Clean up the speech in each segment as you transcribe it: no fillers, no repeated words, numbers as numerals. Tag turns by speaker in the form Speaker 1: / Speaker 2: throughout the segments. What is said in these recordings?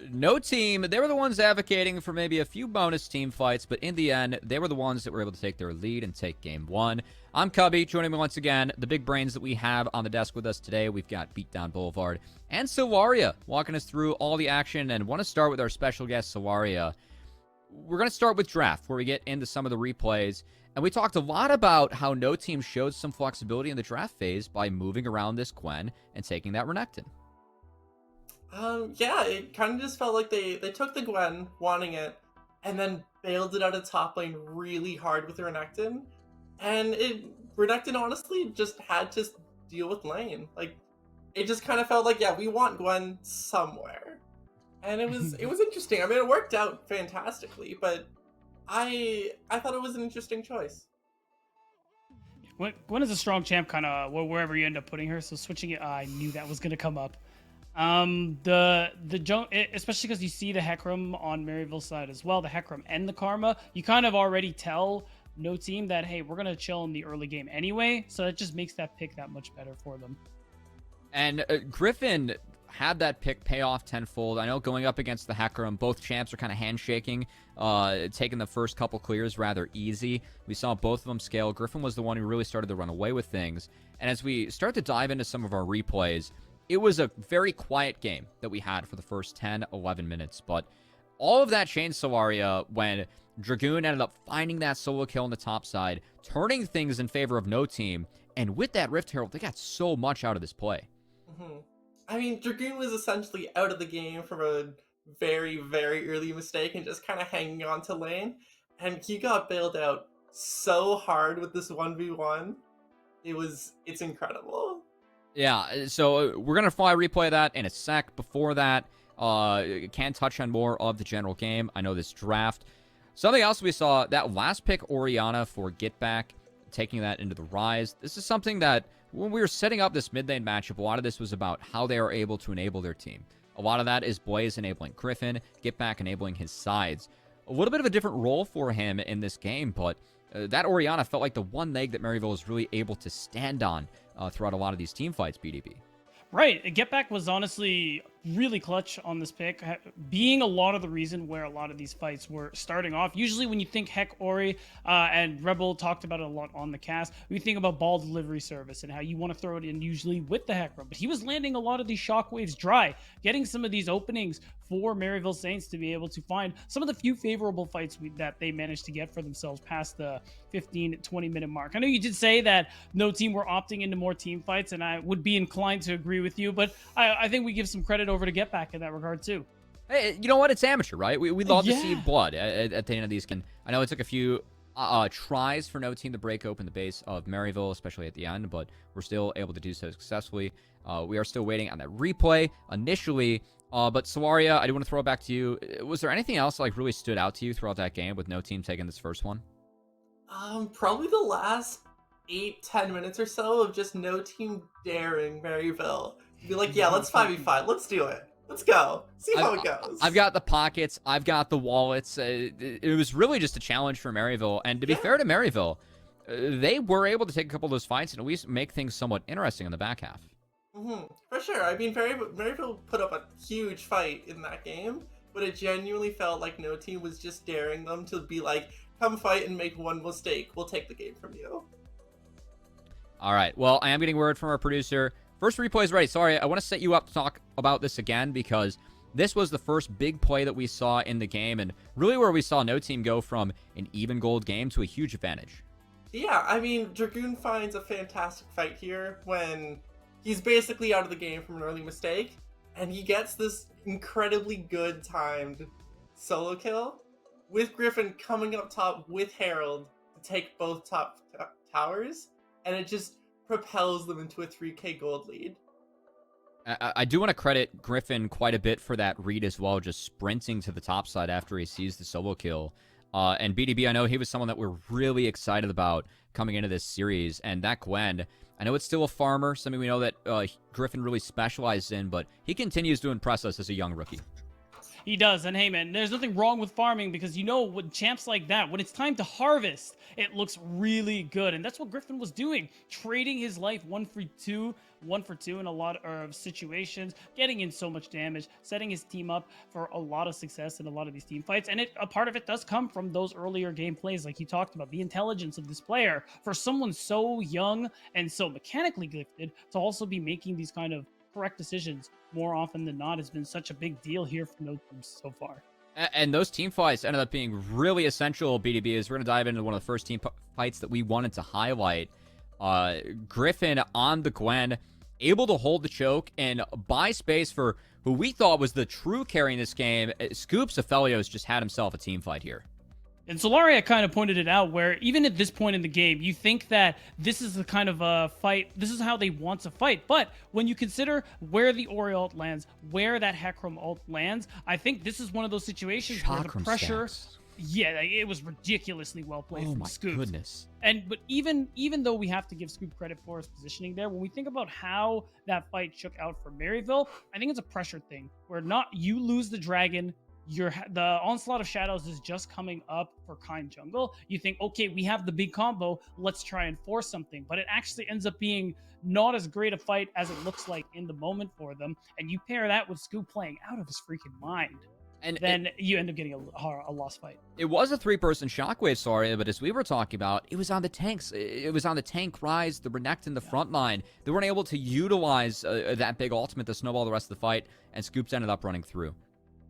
Speaker 1: No team, they were the ones advocating for maybe a few bonus team fights, but in the end, they were the ones that were able to take their lead and take game one. I'm Cubby, joining me once again, the big brains that we have on the desk with us today. We've got Beatdown Boulevard and Sawaria walking us through all the action, and want to start with our special guest, Sawaria. We're going to start with draft, where we get into some of the replays, and we talked a lot about how no team showed some flexibility in the draft phase by moving around this Gwen and taking that Renekton.
Speaker 2: Yeah, it kind of just felt like they took the Gwen, wanting it, and then bailed it out of top lane really hard with Renekton. And Renekton honestly just had to deal with lane. Like, it just kind of felt like, yeah, we want Gwen somewhere. And it was interesting. I mean, it worked out fantastically, but I thought it was an interesting choice.
Speaker 3: Gwen is a strong champ, kind of wherever you end up putting her. So switching it, I knew that was going to come up. Especially because you see the Hecarim on Maryville's side as well, the Hecarim and the Karma, you kind of already tell no team that, hey, we're gonna chill in the early game anyway, so it just makes that pick that much better for them.
Speaker 1: And Griffin had that pick pay off tenfold. I know going up against the Hecarim, both champs are kind of handshaking, taking the first couple clears rather easy. We saw both of them scale. Griffin was the one who really started to run away with things. And as we start to dive into some of our replays, it was a very quiet game that we had for the first 10, 11 minutes. But all of that changed, Sawaria, when Dragoon ended up finding that solo kill on the top side, turning things in favor of no team. And with that Rift Herald, they got so much out of this play.
Speaker 2: Mm-hmm. I mean, Dragoon was essentially out of the game from a very, very early mistake and just kind of hanging on to lane. And he got bailed out so hard with this 1v1. It's incredible.
Speaker 1: Yeah, so we're going to fly replay that in a sec. Before that, can touch on more of the general game. I know this draft. Something else we saw, that last pick, Orianna for Get Back, taking that into the Rise. This is something that, when we were setting up this mid-lane matchup, a lot of this was about how they are able to enable their team. A lot of that is Blaze enabling Griffin, Get Back enabling his sides. A little bit of a different role for him in this game, but that Orianna felt like the one leg that Maryville was really able to stand on throughout a lot of these team fights, BDB.
Speaker 3: Right. Get Back was honestly really clutch on this pick, being a lot of the reason where a lot of these fights were starting off. Usually when you think Heck Ori, and Rebel talked about it a lot on the cast, we think about ball delivery service and how you want to throw it in usually with the Hecarim. But he was landing a lot of these shockwaves dry, getting some of these openings for Maryville Saints to be able to find some of the few favorable fights that they managed to get for themselves past the 15-20 minute mark. I know you did say that no team were opting into more team fights, and I would be inclined to agree with you, but I think we give some credit over to Get Back in that regard too.
Speaker 1: Hey, you know what? It's amateur, right? We love to see blood at the end of these. I know it took a few tries for no team to break open the base of Maryville, especially at the end, but we're still able to do so successfully. We are still waiting on that replay initially. But Sawaria, I do want to throw it back to you. Was there anything else like really stood out to you throughout that game with no team taking this first one?
Speaker 2: Probably the last 8-10 minutes or so of just no team daring Maryville to be like, yeah, let's 5v5, let's do it. Let's go. See how it goes.
Speaker 1: I've got the pockets. I've got the wallets. It was really just a challenge for Maryville. And to be fair to Maryville, they were able to take a couple of those fights and at least make things somewhat interesting in the back half.
Speaker 2: For sure. I mean, Maryville put up a huge fight in that game, but it genuinely felt like no team was just daring them to be like, come fight and make one mistake. We'll take the game from you.
Speaker 1: All right. Well, I am getting word from our producer. First replay is ready. Sorry, I want to set you up to talk about this again because this was the first big play that we saw in the game and really where we saw no team go from an even gold game to a huge advantage.
Speaker 2: Yeah, I mean, Dragoon finds a fantastic fight here when he's basically out of the game from an early mistake, and he gets this incredibly good timed solo kill with Griffin coming up top with Herald to take both top towers, and it just propels them into a 3k gold lead.
Speaker 1: I do want to credit Griffin quite a bit for that read as well, just sprinting to the top side after he sees the solo kill. And BDB, I know he was someone that we're really excited about coming into this series. And that Gwen, I know it's still a farmer, something we know that Griffin really specializes in, but he continues to impress us as a young rookie.
Speaker 3: He does, and hey man, there's nothing wrong with farming because you know when champs like that, when it's time to harvest, it looks really good, and that's what Griffin was doing, trading his life one for two in a lot of situations, getting in so much damage, setting his team up for a lot of success in a lot of these team fights, and a part of it does come from those earlier game plays, like you talked about, the intelligence of this player for someone so young and so mechanically gifted to also be making these kind of correct decisions more often than not has been such a big deal here for no teams so far.
Speaker 1: And those team fights ended up being really essential, BDB, as we're going to dive into one of the first team fights that we wanted to highlight. Griffin on the Gwen, able to hold the choke and buy space for who we thought was the true carry in this game. Scoops Aphelios just had himself a team fight here.
Speaker 3: And Solaria kind of pointed it out where even at this point in the game, you think that this is the kind of a fight, this is how they want to fight. But when you consider where the Ori ult lands, where that Hecarim ult lands, I think this is one of those situations where the pressure...
Speaker 1: Stacks.
Speaker 3: Yeah, it was ridiculously well played from Scoop.
Speaker 1: Goodness.
Speaker 3: But even though we have to give Scoop credit for his positioning there, when we think about how that fight shook out for Maryville, I think it's a pressure thing where not you lose the dragon, the onslaught of shadows is just coming up for Kind Jungle. You think, okay, we have the big combo, let's try and force something, but it actually ends up being not as great a fight as it looks like in the moment for them. And you pair that with Scoop playing out of his freaking mind. And then you end up getting a lost fight.
Speaker 1: It was a 3-person shockwave, sorry, but as we were talking about, it was on the tanks. It was on the tank rise, the Renekton, the front line. They weren't able to utilize that big ultimate to snowball the rest of the fight, and Scoops ended up running through.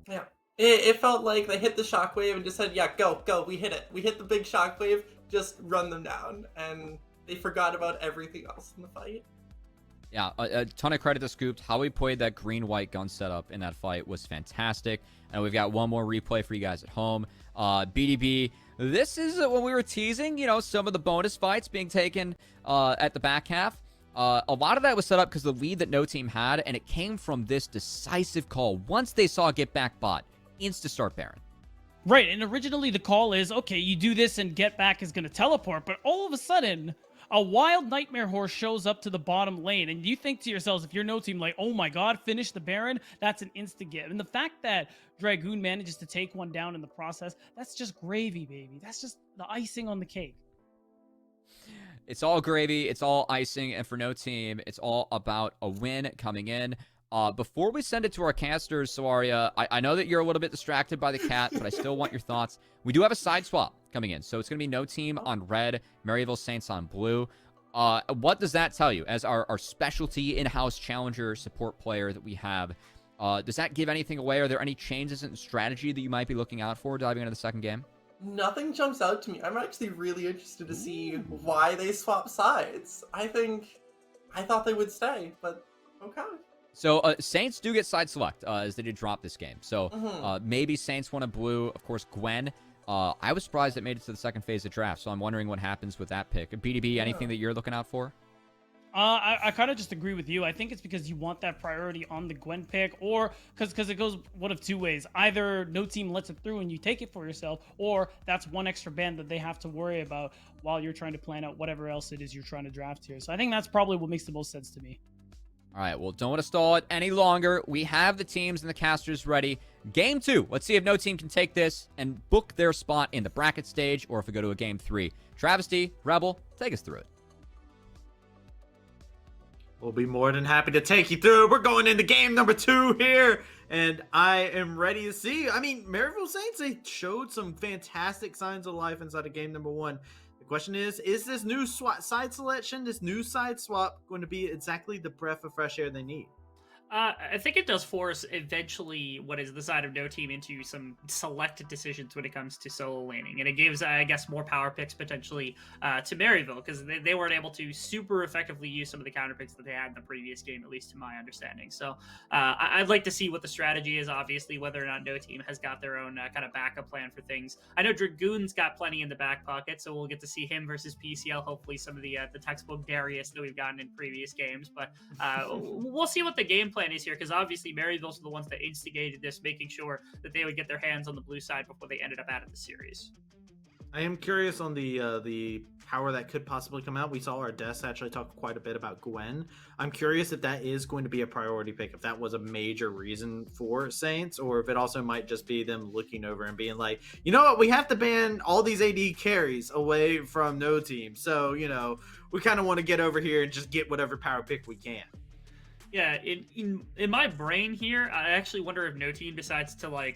Speaker 2: Yeah. It felt like they hit the shockwave and just said, yeah, go, we hit it. We hit the big shockwave, just run them down. And they forgot about everything else in the fight.
Speaker 1: Yeah, a ton of credit to Scoops. How he played that green-white gun setup in that fight was fantastic. And we've got one more replay for you guys at home. BDB, this is when we were teasing, some of the bonus fights being taken at the back half. A lot of that was set up because the lead that no team had, and it came from this decisive call. Once they saw Get Back bot, insta-start Baron.
Speaker 3: Right, and originally the call is, okay, you do this and Get Back is going to teleport, but all of a sudden, a wild Nightmare Horse shows up to the bottom lane, and you think to yourselves, if you're no team, like, oh my god, finish the Baron, that's an insta-get. And the fact that Dragoon manages to take one down in the process, that's just gravy, baby. That's just the icing on the cake.
Speaker 1: It's all gravy, it's all icing, and for no team, it's all about a win coming in. Before we send it to our casters, Sawaria, I know that you're a little bit distracted by the cat, but I still want your thoughts. We do have a side swap coming in, so it's going to be no team on red, Maryville Saints on blue. What does that tell you as our specialty in-house challenger support player that we have? Does that give anything away? Are there any changes in strategy that you might be looking out for diving into the second game?
Speaker 2: Nothing jumps out to me. I'm actually really interested to see why they swap sides. I thought they would stay, but okay.
Speaker 1: So Saints do get side select as they did drop this game. So maybe Saints want a blue. Of course, Gwen. I was surprised it made it to the second phase of draft, so I'm wondering what happens with that pick. BDB, anything that you're looking out for?
Speaker 3: I kind of just agree with you. I think it's because you want that priority on the Gwen pick, or because it goes one of two ways. Either no team lets it through and you take it for yourself, or that's one extra band that they have to worry about while you're trying to plan out whatever else it is you're trying to draft here. So I think that's probably what makes the most sense to me.
Speaker 1: All right, well, don't want to stall it any longer. We have the teams and the casters ready. Game 2. Let's see if no team can take this and book their spot in the bracket stage, or if we go to a Game 3. Travesty, Rebel, take us through it.
Speaker 4: We'll be more than happy to take you through. We're going into game number 2 here, and I am ready to see. I mean, Maryville Saints, they showed some fantastic signs of life inside of game number 1. The question is this new side selection, this new side swap, going to be exactly the breath of fresh air they need?
Speaker 5: I think it does force eventually what is the side of no team into some selected decisions when it comes to solo laning. And it gives, I guess, more power picks potentially to Maryville, because they weren't able to super effectively use some of the counter picks that they had in the previous game, at least to my understanding. So I'd like to see what the strategy is, obviously, whether or not no team has got their own kind of backup plan for things. I know Dragoon's got plenty in the back pocket, so we'll get to see him versus PCL, hopefully some of the textbook Darius that we've gotten in previous games. But we'll see what the game plan is here, because obviously Maryville's the ones that instigated this, making sure that they would get their hands on the blue side before they ended up out of the series.
Speaker 4: I am curious on the power that could possibly come out. We saw our Des actually talk quite a bit about Gwen. I'm curious if that is going to be a priority pick, if that was a major reason for Saints, or if it also might just be them looking over and being like, you know what, we have to ban all these AD carries away from no team. So, we kind of want to get over here and just get whatever power pick we can.
Speaker 5: Yeah, in my brain here, I actually wonder if no team decides to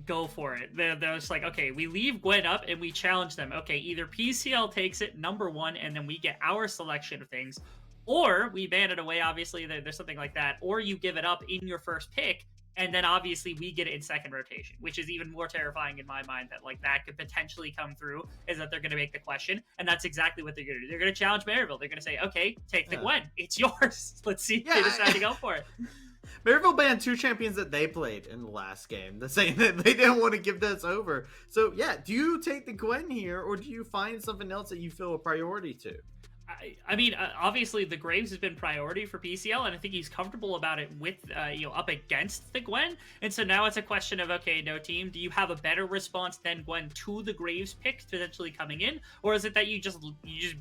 Speaker 5: go for it. They're just like, okay, we leave Gwen up and we challenge them. Okay, either PCL takes it number one and then we get our selection of things, or we ban it away. Obviously, there's something like that, or you give it up in your first pick and then obviously we get it in second rotation, which is even more terrifying in my mind, that that could potentially come through, is that they're going to make the question, and that's exactly what they're going to do. They're going to challenge Maryville. They're going to say, okay, take the Gwen. It's yours. Let's see if they decide to go for it.
Speaker 4: Maryville banned 2 champions that they played in the last game. They're saying that they didn't want to give this over. So, yeah, do you take the Gwen here, or do you find something else that you feel a priority to?
Speaker 5: I mean, obviously the Graves has been priority for PCL, and I think he's comfortable about it with, up against the Gwen. And so now it's a question of, okay, no team, do you have a better response than Gwen to the Graves pick potentially coming in? Or is it that you just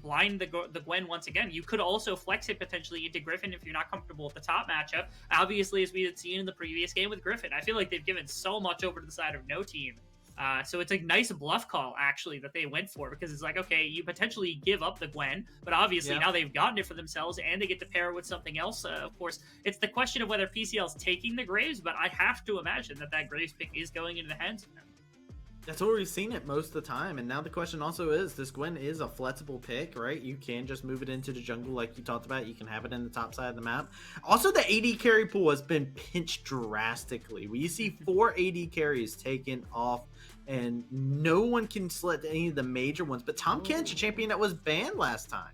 Speaker 5: blind the Gwen once again? You could also flex it potentially into Griffin if you're not comfortable with the top matchup. Obviously, as we had seen in the previous game with Griffin, I feel like they've given so much over to the side of no team. So it's a nice bluff call, actually, that they went for, because it's like, okay, you potentially give up the Gwen, but obviously now they've gotten it for themselves, and they get to pair it with something else. Of course, it's the question of whether PCL's taking the Graves, but I have to imagine that Graves pick is going into the hands of them.
Speaker 4: That's where we've seen it most of the time, and now the question also is, this Gwen is a flexible pick, right? You can just move it into the jungle like you talked about. You can have it in the top side of the map. Also, the AD carry pool has been pinched drastically. We see 4 AD carries taken off, and no one can select any of the major ones, but Tom Kench, a champion that was banned last time.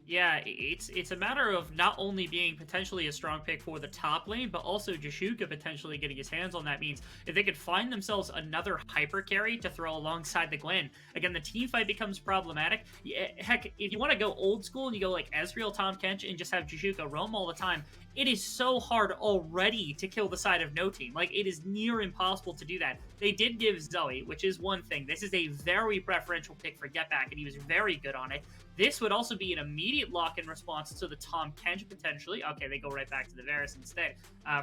Speaker 5: Yeah, it's a matter of not only being potentially a strong pick for the top lane, but also Jashuka potentially getting his hands on that. Means if they could find themselves another hyper carry to throw alongside the Gwen, again, the team fight becomes problematic. Yeah, heck, if you want to go old school and you go like Ezreal, Tom Kench, and just have Jashuka roam all the time, it is so hard already to kill the side of no team. It is near impossible to do that. They did give Zoe, which is one thing. This is a very preferential pick for Get Back, and he was very good on it. This would also be an immediate lock in response to the Tom Kench, potentially. Okay, they go right back to the Varus instead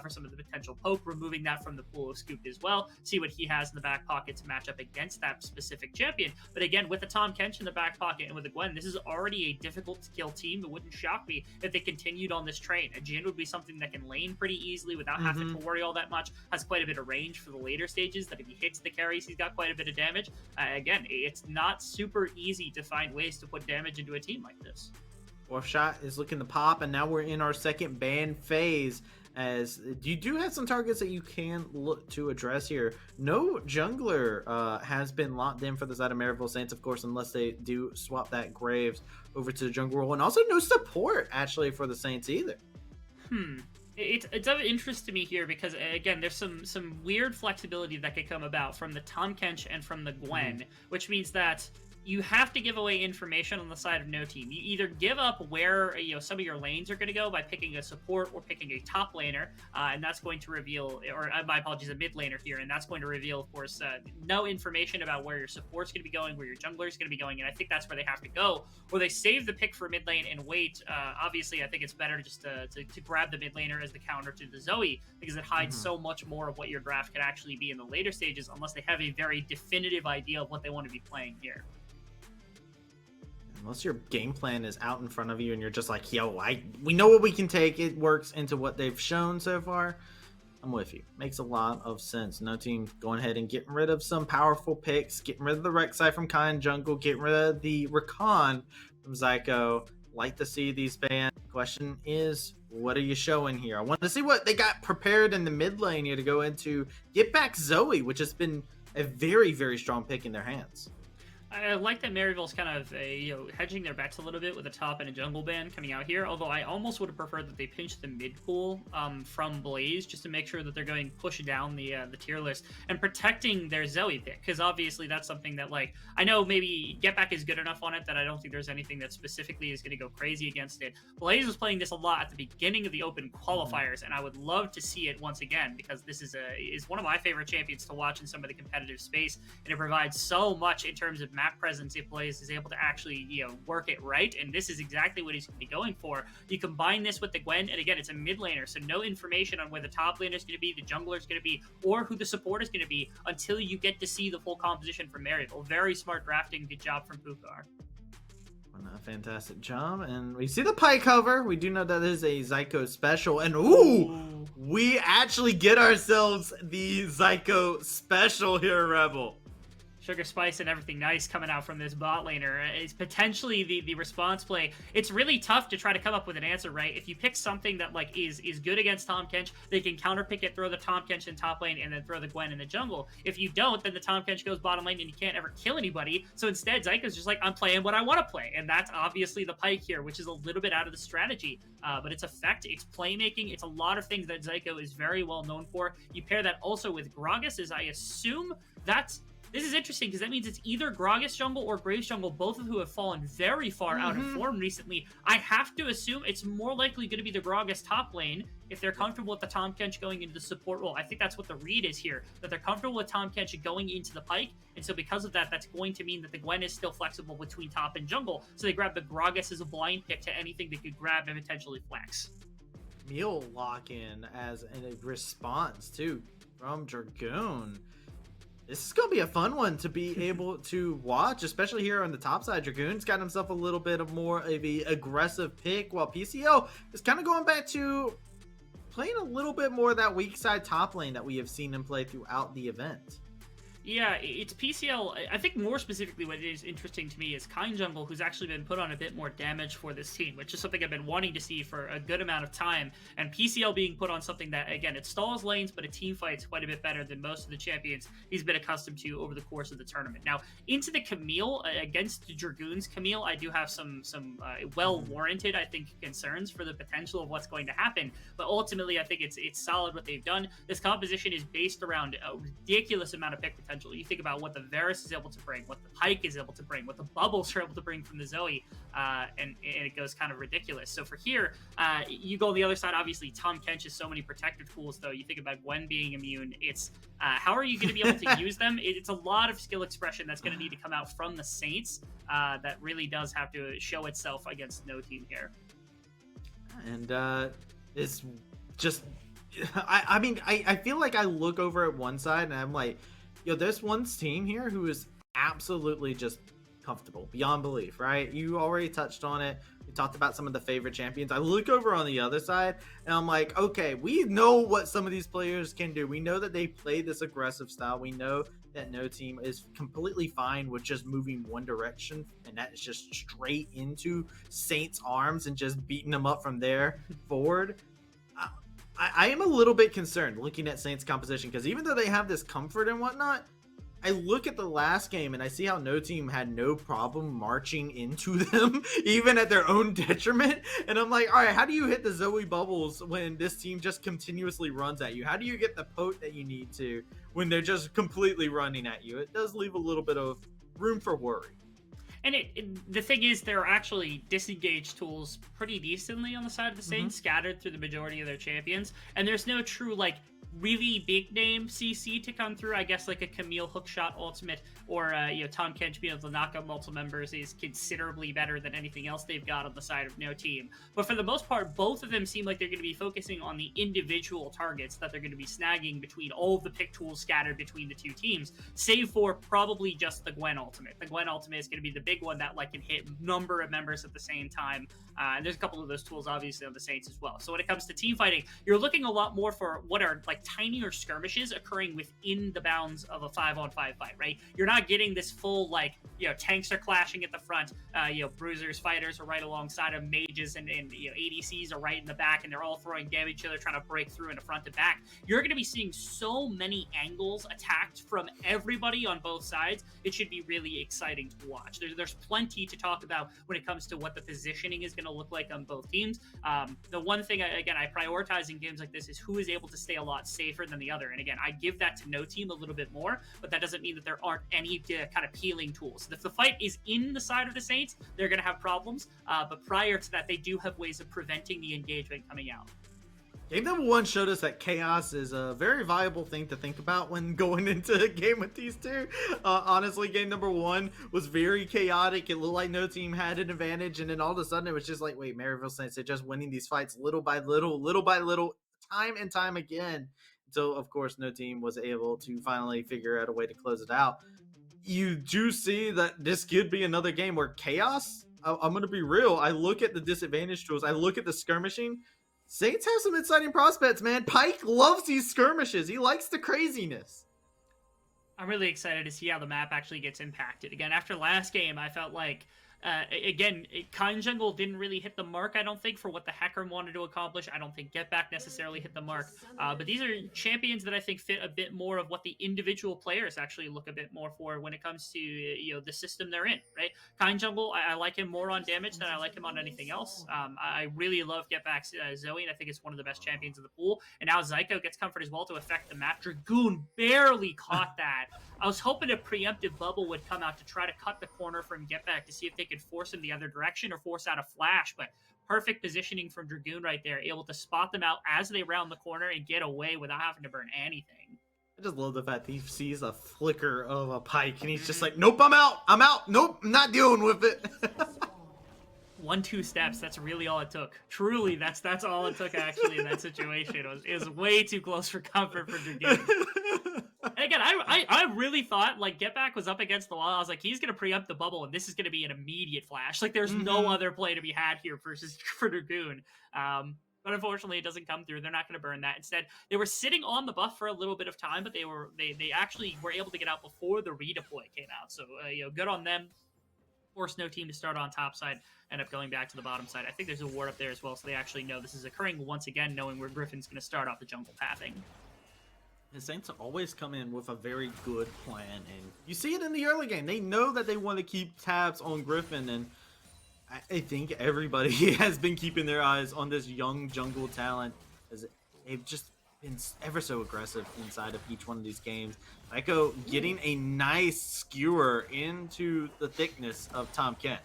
Speaker 5: for some of the potential poke, removing that from the pool of Scoop as well. See what he has in the back pocket to match up against that specific champion. But again, with the Tom Kench in the back pocket and with the Gwen, this is already a difficult to kill team. It wouldn't shock me if they continued on this train. A Jhin would be something that can lane pretty easily without having to worry all that much. Has quite a bit of range for the later stages, that if he hits the carries, he's got quite a bit of damage. Again, it's not super easy to find ways to put damage into a team like this.
Speaker 4: Fourth shot is looking to pop, and now we're in our second ban phase, as you do have some targets that you can look to address here. No jungler has been locked in for the side of Maryville Saints, of course, unless they do swap that Graves over to the jungle role, and also no support actually for the Saints either.
Speaker 5: It's of interest to me here because, again, there's some weird flexibility that could come about from the Tom Kench and from the Gwen, which means that you have to give away information on the side of no team. You either give up where some of your lanes are going to go by picking a support or picking a top laner, and that's going to reveal, or my apologies, a mid laner here, and that's going to reveal, of course, no information about where your support's going to be going, where your jungler's going to be going, and I think that's where they have to go. Or they save the pick for mid lane and wait. Obviously, I think it's better just to grab the mid laner as the counter to the Zoe, because it hides so much more of what your draft could actually be in the later stages, unless they have a very definitive idea of what they want to be playing here.
Speaker 4: Unless your game plan is out in front of you and you're just like, yo, we know what we can take. It works into what they've shown so far. I'm with you. Makes a lot of sense. No team going ahead and getting rid of some powerful picks, getting rid of the Rek'Sai from Kind Jungle, getting rid of the Rakan from Zyko. Like to see these bans. Question is, what are you showing here? I want to see what they got prepared in the mid lane here to go into Get Back Zoe, which has been a very, very strong pick in their hands.
Speaker 5: I like that Maryville's kind of hedging their bets a little bit with a top and a jungle ban coming out here, although I almost would have preferred that they pinch the mid pool from Blaze just to make sure that they're going push down the tier list and protecting their Zoe pick, because obviously that's something that, I know maybe Get Back is good enough on it that I don't think there's anything that specifically is going to go crazy against it. Blaze was playing this a lot at the beginning of the open qualifiers, and I would love to see it once again, because this is one of my favorite champions to watch in some of the competitive space, and it provides so much in terms of map presence he plays is able to actually, work it right, and this is exactly what he's going to be going for. You combine this with the Gwen, and again, it's a mid laner, so no information on where the top laner is going to be, the jungler is going to be, or who the support is going to be until you get to see the full composition from Maryville. Very smart drafting. Good job from Pukar.
Speaker 4: A fantastic job, and we see the pie cover. We do know that is a Zyko special, and ooh, we actually get ourselves the Zyko special here, Rebel.
Speaker 5: Sugar Spice and everything nice coming out from this bot laner. It's potentially the response play. It's really tough to try to come up with an answer, right? If you pick something that like is good against Tahm Kench, they can counterpick it, throw the Tahm Kench in top lane, and then throw the Gwen in the jungle. If you don't, then the Tahm Kench goes bottom lane and you can't ever kill anybody. So instead, Zyko's just like, I'm playing what I want to play. And that's obviously the Pyke here, which is a little bit out of the strategy. But it's effect, it's playmaking, it's a lot of things that Zyko is very well known for. You pair that also with Gragas, as I assume this is interesting because that means it's either Gragas jungle or Graves jungle, both of who have fallen very far out of form recently. I have to assume it's more likely going to be the Gragas top lane if they're comfortable with the Tahm Kench going into the support role. I think that's what the read is here, that they're comfortable with Tahm Kench going into the Pyke, and so because of that, that's going to mean that the Gwen is still flexible between top and jungle, so they grab the Gragas as a blind pick to anything they could grab and potentially flex.
Speaker 4: Meal lock-in as a response, too, from Dragoon. This is going to be a fun one to be able to watch, especially here on the top side. Dragoon's got himself a little bit of more of a aggressive pick, while PCL is kind of going back to playing a little bit more of that weak side top lane that we have seen him play throughout the event.
Speaker 5: Yeah, it's PCL. I think more specifically what is interesting to me is Kind Jungle, who's actually been put on a bit more damage for this team, which is something I've been wanting to see for a good amount of time. And PCL being put on something that, again, it stalls lanes, but a team fight's quite a bit better than most of the champions he's been accustomed to over the course of the tournament. Now, into the Camille, against the Dragoons Camille, I do have some well-warranted, I think, concerns for the potential of what's going to happen. But ultimately, I think it's solid what they've done. This composition is based around a ridiculous amount of pick potential. You think about what the Varus is able to bring, what the Pyke is able to bring, what the Bubbles are able to bring from the Zoe, and it goes kind of ridiculous. So for here, you go on the other side. Obviously, Tahm Kench has so many protective tools, though. You think about Gwen being immune. It's how are you going to be able to use them? It's a lot of skill expression that's going to need to come out from the Saints that really does have to show itself against no team here.
Speaker 4: And it's just, I feel like I look over at one side and I'm like, yo, there's one team here who is absolutely just comfortable beyond belief, right? You already touched on it. We talked about some of the favorite champions. I look over on the other side and I'm like, okay, we know what some of these players can do. We know that they play this aggressive style. We know that no team is completely fine with just moving one direction, and that is just straight into Saints' arms and just beating them up from there forward. I am a little bit concerned looking at Saints' composition, because even though they have this comfort and whatnot, I look at the last game and I see how no team had no problem marching into them, even at their own detriment. And I'm like, all right, how do you hit the Zoe bubbles when this team just continuously runs at you? How do you get the poke that you need to when they're just completely running at you? It does leave a little bit of room for worry.
Speaker 5: And the thing is, there are actually disengaged tools pretty decently on the side of the Saints, scattered through the majority of their champions. And there's no true, really big name CC to come through. I guess like a Camille hookshot ultimate or Tahm Kench being able to knock out multiple members is considerably better than anything else they've got on the side of no team. But for the most part, both of them seem like they're going to be focusing on the individual targets that they're going to be snagging between all of the pick tools scattered between the two teams, save for probably just the Gwen ultimate. The Gwen ultimate is going to be the big one that can hit a number of members at the same time. And there's a couple of those tools obviously on the Saints as well. So when it comes to team fighting, you're looking a lot more for what are tinier skirmishes occurring within the bounds of a 5-on-5 fight, right? You're not getting this full tanks are clashing at the front, bruisers, fighters are right alongside of mages, and ADCs are right in the back, and they're all throwing damage each other, trying to break through in the front to back. You're going to be seeing so many angles attacked from everybody on both sides. It should be really exciting to watch. There's plenty to talk about when it comes to what the positioning is going to look like on both teams. The one thing I prioritize in games like this is who is able to stay a lot safer than the other. And again, I give that to no team a little bit more, but that doesn't mean that there aren't any kind of peeling tools. If the fight is in the side of the Saints, they're going to have problems. But prior to that, they do have ways of preventing the engagement coming out.
Speaker 4: Game number 1 showed us that chaos is a very viable thing to think about when going into a game with these two. Honestly, game number 1 was very chaotic. It looked like no team had an advantage, and then all of a sudden it was just like, wait, Maryville Saints are just winning these fights little by little, time and time again. Until, of course, no team was able to finally figure out a way to close it out. You do see that this could be another game where chaos, I'm going to be real, I look at the disadvantage tools, I look at the skirmishing. Saints have some exciting prospects, man. Pike loves these skirmishes. He likes the craziness.
Speaker 5: I'm really excited to see how the map actually gets impacted. Again, after last game, I felt like, Kind Jungle didn't really hit the mark, I don't think, for what the Hacker wanted to accomplish. I don't think Get Back necessarily hit the mark. But these are champions that I think fit a bit more of what the individual players actually look a bit more for when it comes to, the system they're in, right? Kind Jungle, I like him more on damage than I like him on anything else. I really love Get Back's Zoe, and I think it's one of the best champions in the pool. And now Zyko gets comfort as well to affect the map. Dragoon barely caught that. I was hoping a preemptive bubble would come out to try to cut the corner from Get Back to see if they could force him the other direction or force out a flash, but perfect positioning from Dragoon right there, able to spot them out as they round the corner and get away without having to burn anything.
Speaker 4: I just love the fact that he sees a flicker of a Pike and he's just like, nope, I'm out. Nope, I'm not dealing with it.
Speaker 5: 1-2 steps, that's really all it took. Truly, that's all it took actually in that situation. It was way too close for comfort for Dragoon. And again, I really thought, like, Get Back was up against the wall. I was like, he's going to preempt the bubble, and this is going to be an immediate flash. Like, there's no other play to be had here for Dragoon. But unfortunately, it doesn't come through. They're not going to burn that. Instead, they were sitting on the buff for a little bit of time, but they actually were able to get out before the redeploy came out. So, good on them. Forced no team to start on top side, end up going back to the bottom side. I think there's a ward up there as well, so they actually know this is occurring once again, knowing where Griffin's going to start off the jungle pathing.
Speaker 4: The Saints always come in with a very good plan, and you see it in the early game. They know that they want to keep tabs on Griffin, and I think everybody has been keeping their eyes on this young jungle talent, as they've just been ever so aggressive inside of each one of these games. Echo getting a nice skewer into the thickness of Tom Kent.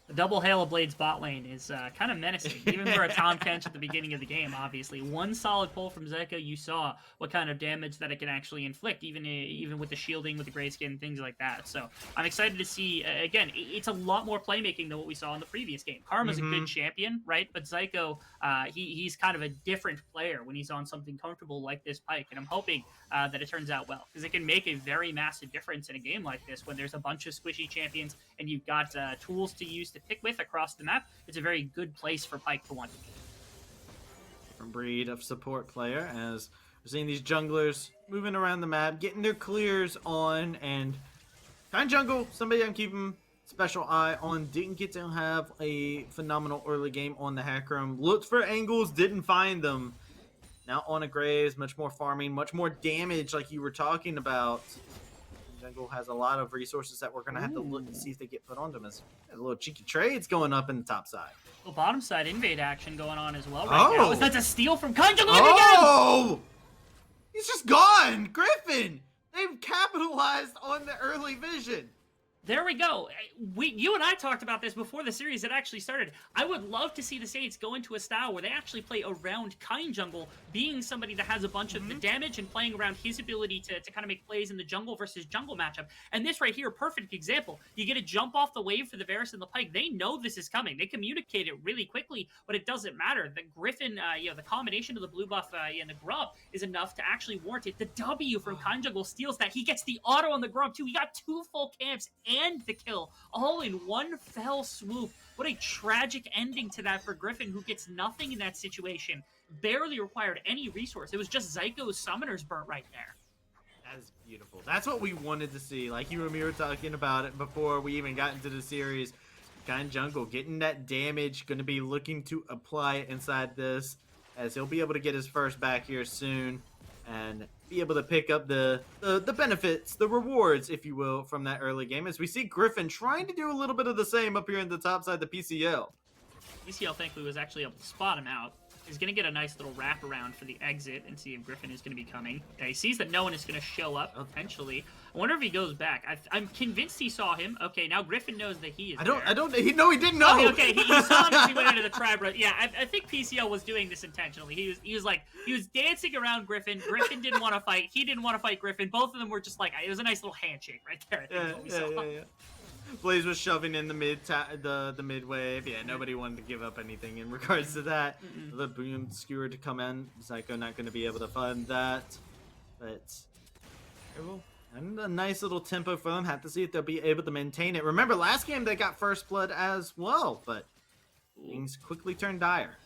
Speaker 5: The double Hail of Blades bot lane is kind of menacing, even for a Tom Kench at the beginning of the game, obviously. One solid pull from Zyko, you saw what kind of damage that it can actually inflict, even with the shielding, with the grayskin, things like that. So I'm excited to see, again, it's a lot more playmaking than what we saw in the previous game. Karma's a good champion, right? But Zyko, he's kind of a different player when he's on something comfortable like this Pike, and I'm hoping that it turns out well, because it can make a very massive difference in a game like this when there's a bunch of squishy champions and you've got tools to use to pick with across the map. It's a very good place for Pike to want to be.
Speaker 4: Different breed of support player, as we're seeing these junglers moving around the map, getting their clears on, and Kind Jungle, somebody I'm keeping special eye on, didn't get to have a phenomenal early game on the hack room. Looked for angles, didn't find them. Now on a Graves, much more farming, much more damage like you were talking about. Jungle has a lot of resources that we're going to have to look and see if they get put onto them. As a little cheeky trades going up in the top side.
Speaker 5: Well, bottom side invade action going on as well right now. That's a steal from Kind Jungle again!
Speaker 4: Oh! He's just gone! Griffin! They've capitalized on the early vision.
Speaker 5: There we go. You and I talked about this before the series had actually started. I would love to see the Saints go into a style where they actually play around Kind Jungle, being somebody that has a bunch of the damage and playing around his ability to kind of make plays in the jungle versus jungle matchup. And this right here, perfect example. You get a jump off the wave for the Varus and the Pike. They know this is coming. They communicate it really quickly, but it doesn't matter. The Griffin, the combination of the blue buff and the Grub is enough to actually warrant it. The W from Kind Jungle steals that. He gets the auto on the Grub too. He got 2 full camps and the kill all in one fell swoop. What a tragic ending to that for Griffin, who gets nothing in that situation. Barely required any resource. It was just Zyko's summoner's burnt right there.
Speaker 4: That is beautiful. That's what we wanted to see. Like you and me were talking about it before we even got into the series. Kind Jungle getting that damage, going to be looking to apply it inside this, as he'll be able to get his first back here soon and be able to pick up the benefits, the rewards, if you will, from that early game, as we see Griffin trying to do a little bit of the same up here in the top side, the PCL.
Speaker 5: PCL thankfully was actually able to spot him out. He's going to get a nice little wrap around for the exit and see if Griffin is going to be coming. He sees that no one is going to show up, potentially. I wonder if he goes back. I'm convinced he saw him. Okay, now Griffin knows that he is there.
Speaker 4: He didn't know.
Speaker 5: Okay, he saw him as he went into the crab. Yeah, I think PCL was doing this intentionally. He was dancing around Griffin. Griffin didn't want to fight. He didn't want to fight Griffin. Both of them were just like, it was a nice little handshake right there. I think is what we saw.
Speaker 4: Yeah. Blaze was shoving in the mid wave. Yeah, nobody wanted to give up anything in regards to that. The boom skewer to come in. Psycho not going to be able to fund that, but and a nice little tempo for them. Have to see if they'll be able to maintain it. Remember, last game they got first blood as well, but things quickly turned dire.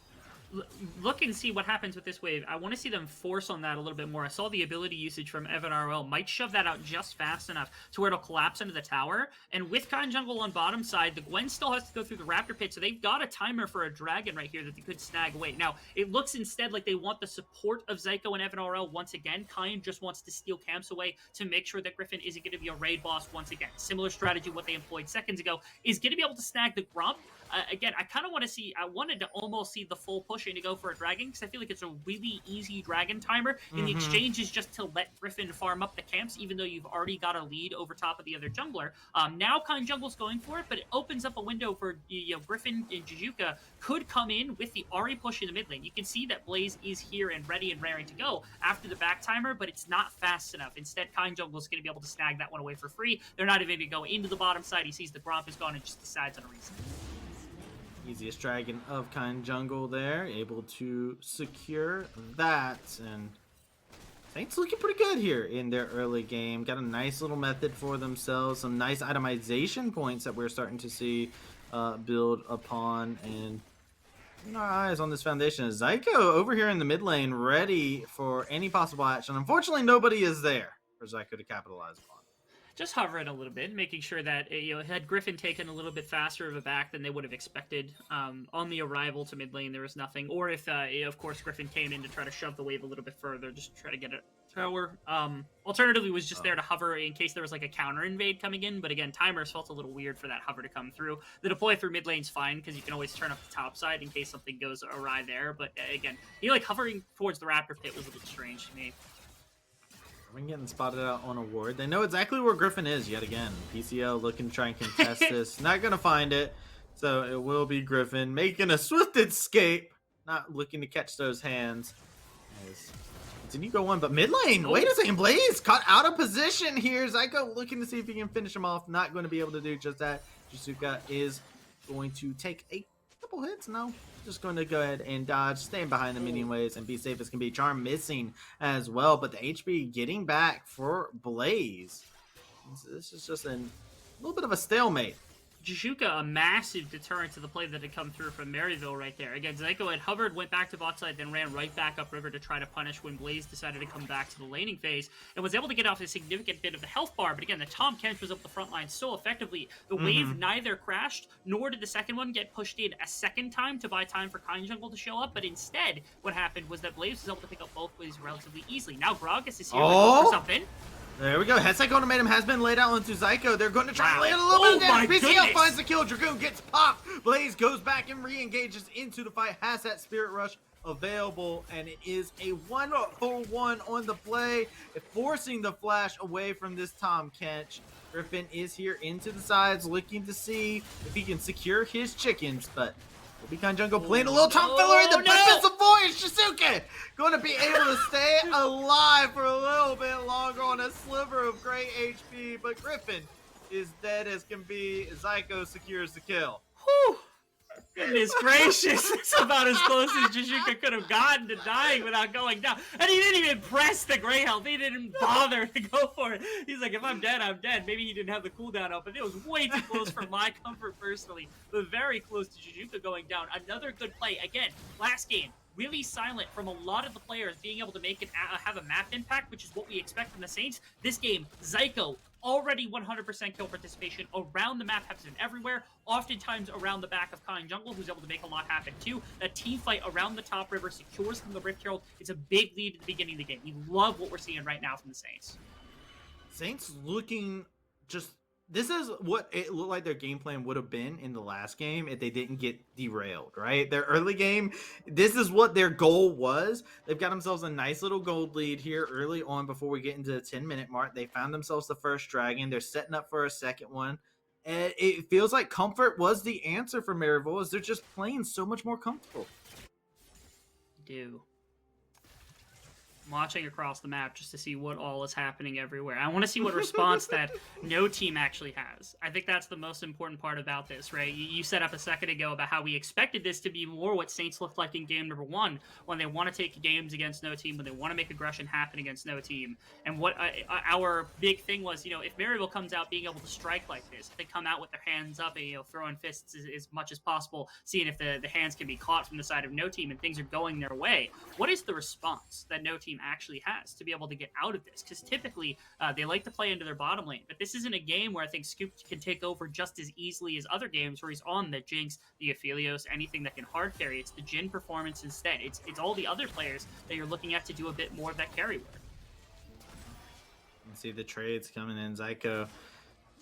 Speaker 5: Look and see what happens with this wave. I want to see them force on that a little bit more. I saw the ability usage from Evan RL might shove that out just fast enough to where it'll collapse into the tower. And with Khan Jungle on bottom side, the Gwen still has to go through the Raptor Pit, so they've got a timer for a dragon right here that they could snag away. Now, it looks instead like they want the support of Zyko and Evan RL once again. Kyan just wants to steal camps away to make sure that Griffin isn't going to be a raid boss once again. Similar strategy what they employed seconds ago is going to be able to snag the Grump. Again, I kind of want to see, I wanted to almost see the full pushing to go for a dragon, because I feel like it's a really easy dragon timer, and the exchange is just to let Griffin farm up the camps, even though you've already got a lead over top of the other jungler. Now Khan Jungle's going for it, but it opens up a window for, Griffin and Jijuka could come in with the Ahri push in the mid lane. You can see that Blaze is here and ready and raring to go after the back timer, but it's not fast enough. Instead, Khan Jungle's going to be able to snag that one away for free. They're not even going to go into the bottom side. He sees the Gromp is gone and just decides on a reason.
Speaker 4: Easiest dragon of Khan Jungle there, able to secure that, and Saints looking pretty good here in their early game. Got a nice little method for themselves, some nice itemization points that we're starting to see build upon, and our eyes on this foundation is Zyko over here in the mid lane, ready for any possible action. Unfortunately, nobody is there for Zyko to capitalize upon.
Speaker 5: Just hovering a little bit, making sure that, had Griffin taken a little bit faster of a back than they would have expected on the arrival to mid lane, there was nothing. Or if, of course, Griffin came in to try to shove the wave a little bit further, just to try to get a tower. Alternatively, was just there to hover in case there was like a counter invade coming in. But again, timers felt a little weird for that hover to come through. The deploy through mid lane's fine, because you can always turn up the top side in case something goes awry there. But again, hovering towards the Raptor Pit was a little strange to me.
Speaker 4: We're getting spotted out on a ward. They know exactly where Griffin is yet again. PCL looking to try and contest this. Not going to find it. So it will be Griffin making a swift escape. Not looking to catch those hands. Continue go one, but mid lane. Wait a second, Blaze caught out of position here. Zyko looking to see if he can finish him off. Not going to be able to do just that. Jizuka is going to take a couple hits. No. Just going to go ahead and dodge, staying behind the minion waves, and be safe as can be. Charm missing as well, but the HP getting back for Blaze. This is just a little bit of a stalemate.
Speaker 5: Jijuka, a massive deterrent to the play that had come through from Maryville right there. Again, Zyko had hovered, went back to bot side, then ran right back upriver to try to punish when Blaze decided to come back to the laning phase, and was able to get off a significant bit of the health bar. But again, the Tom Kench was up the front line so effectively. The wave neither crashed, nor did the second one get pushed in a second time to buy time for Khan Jungle to show up. But instead, what happened was that Blaze was able to pick up both waves relatively easily. Now Gragas is here for something.
Speaker 4: There we go. Headset Ultimatum has been laid out onto Zyko. They're going to try and lay it a little bit down. PCL finds the kill. Dragoon gets popped. Blaze goes back and re-engages into the fight. Has that Spirit Rush available, and it is a 1-for-1 on the play, forcing the flash away from this Tom Kench. Griffin is here into the sides, looking to see if he can secure his chickens, but Khan Jungle playing a little Tom Filler in the defensive voice. Shizuke going to be able to stay alive for a little bit longer on a sliver of great HP, but Griffin is dead as can be. Zyko secures the kill.
Speaker 5: Whew. Goodness gracious, it's about as close as Jijuka could have gotten to dying without going down. And he didn't even press the gray health. He didn't bother to go for it. He's like, if I'm dead, I'm dead. Maybe he didn't have the cooldown up, but it was way too close for my comfort personally. But very close to Jijuka going down. Another good play. Again, last game, really silent from a lot of the players being able to make it have a map impact, which is what we expect from the Saints. This game, Zyko, already 100% kill participation around the map, happens everywhere, oftentimes around the back of Khan Jungle, who's able to make a lot happen too. That team fight around the top river secures from the Rift Herald. It's a big lead at the beginning of the game. We love what we're seeing right now from the Saints.
Speaker 4: Saints looking just this is what it looked like their game plan would have been in the last game if they didn't get derailed, right? Their early game, this is what their goal was. They've got themselves a nice little gold lead here early on before we get into the 10-minute mark. They found themselves the first dragon. They're setting up for a second one. And it feels like comfort was the answer for Maryville, as they're just playing so much more comfortable.
Speaker 5: Do. I'm watching across the map just to see what all is happening everywhere. I want to see what response that no team actually has. I think that's the most important part about this, right? You set up a second ago about how we expected this to be more what Saints looked like in game number 1, when they want to take games against no team, when they want to make aggression happen against no team. And what our big thing was, if Maryville comes out being able to strike like this, if they come out with their hands up and, throwing fists as much as possible, seeing if the hands can be caught from the side of no team and things are going their way, what is the response that no team actually has to be able to get out of this? Because typically they like to play into their bottom lane, but this isn't a game where I think Scoop can take over just as easily as other games where he's on the Jinx, the Aphelios, anything that can hard carry. It's the Jhin performance instead. It's all the other players that you're looking at to do a bit more of that carry work.
Speaker 4: You can see the trades coming in. Zyko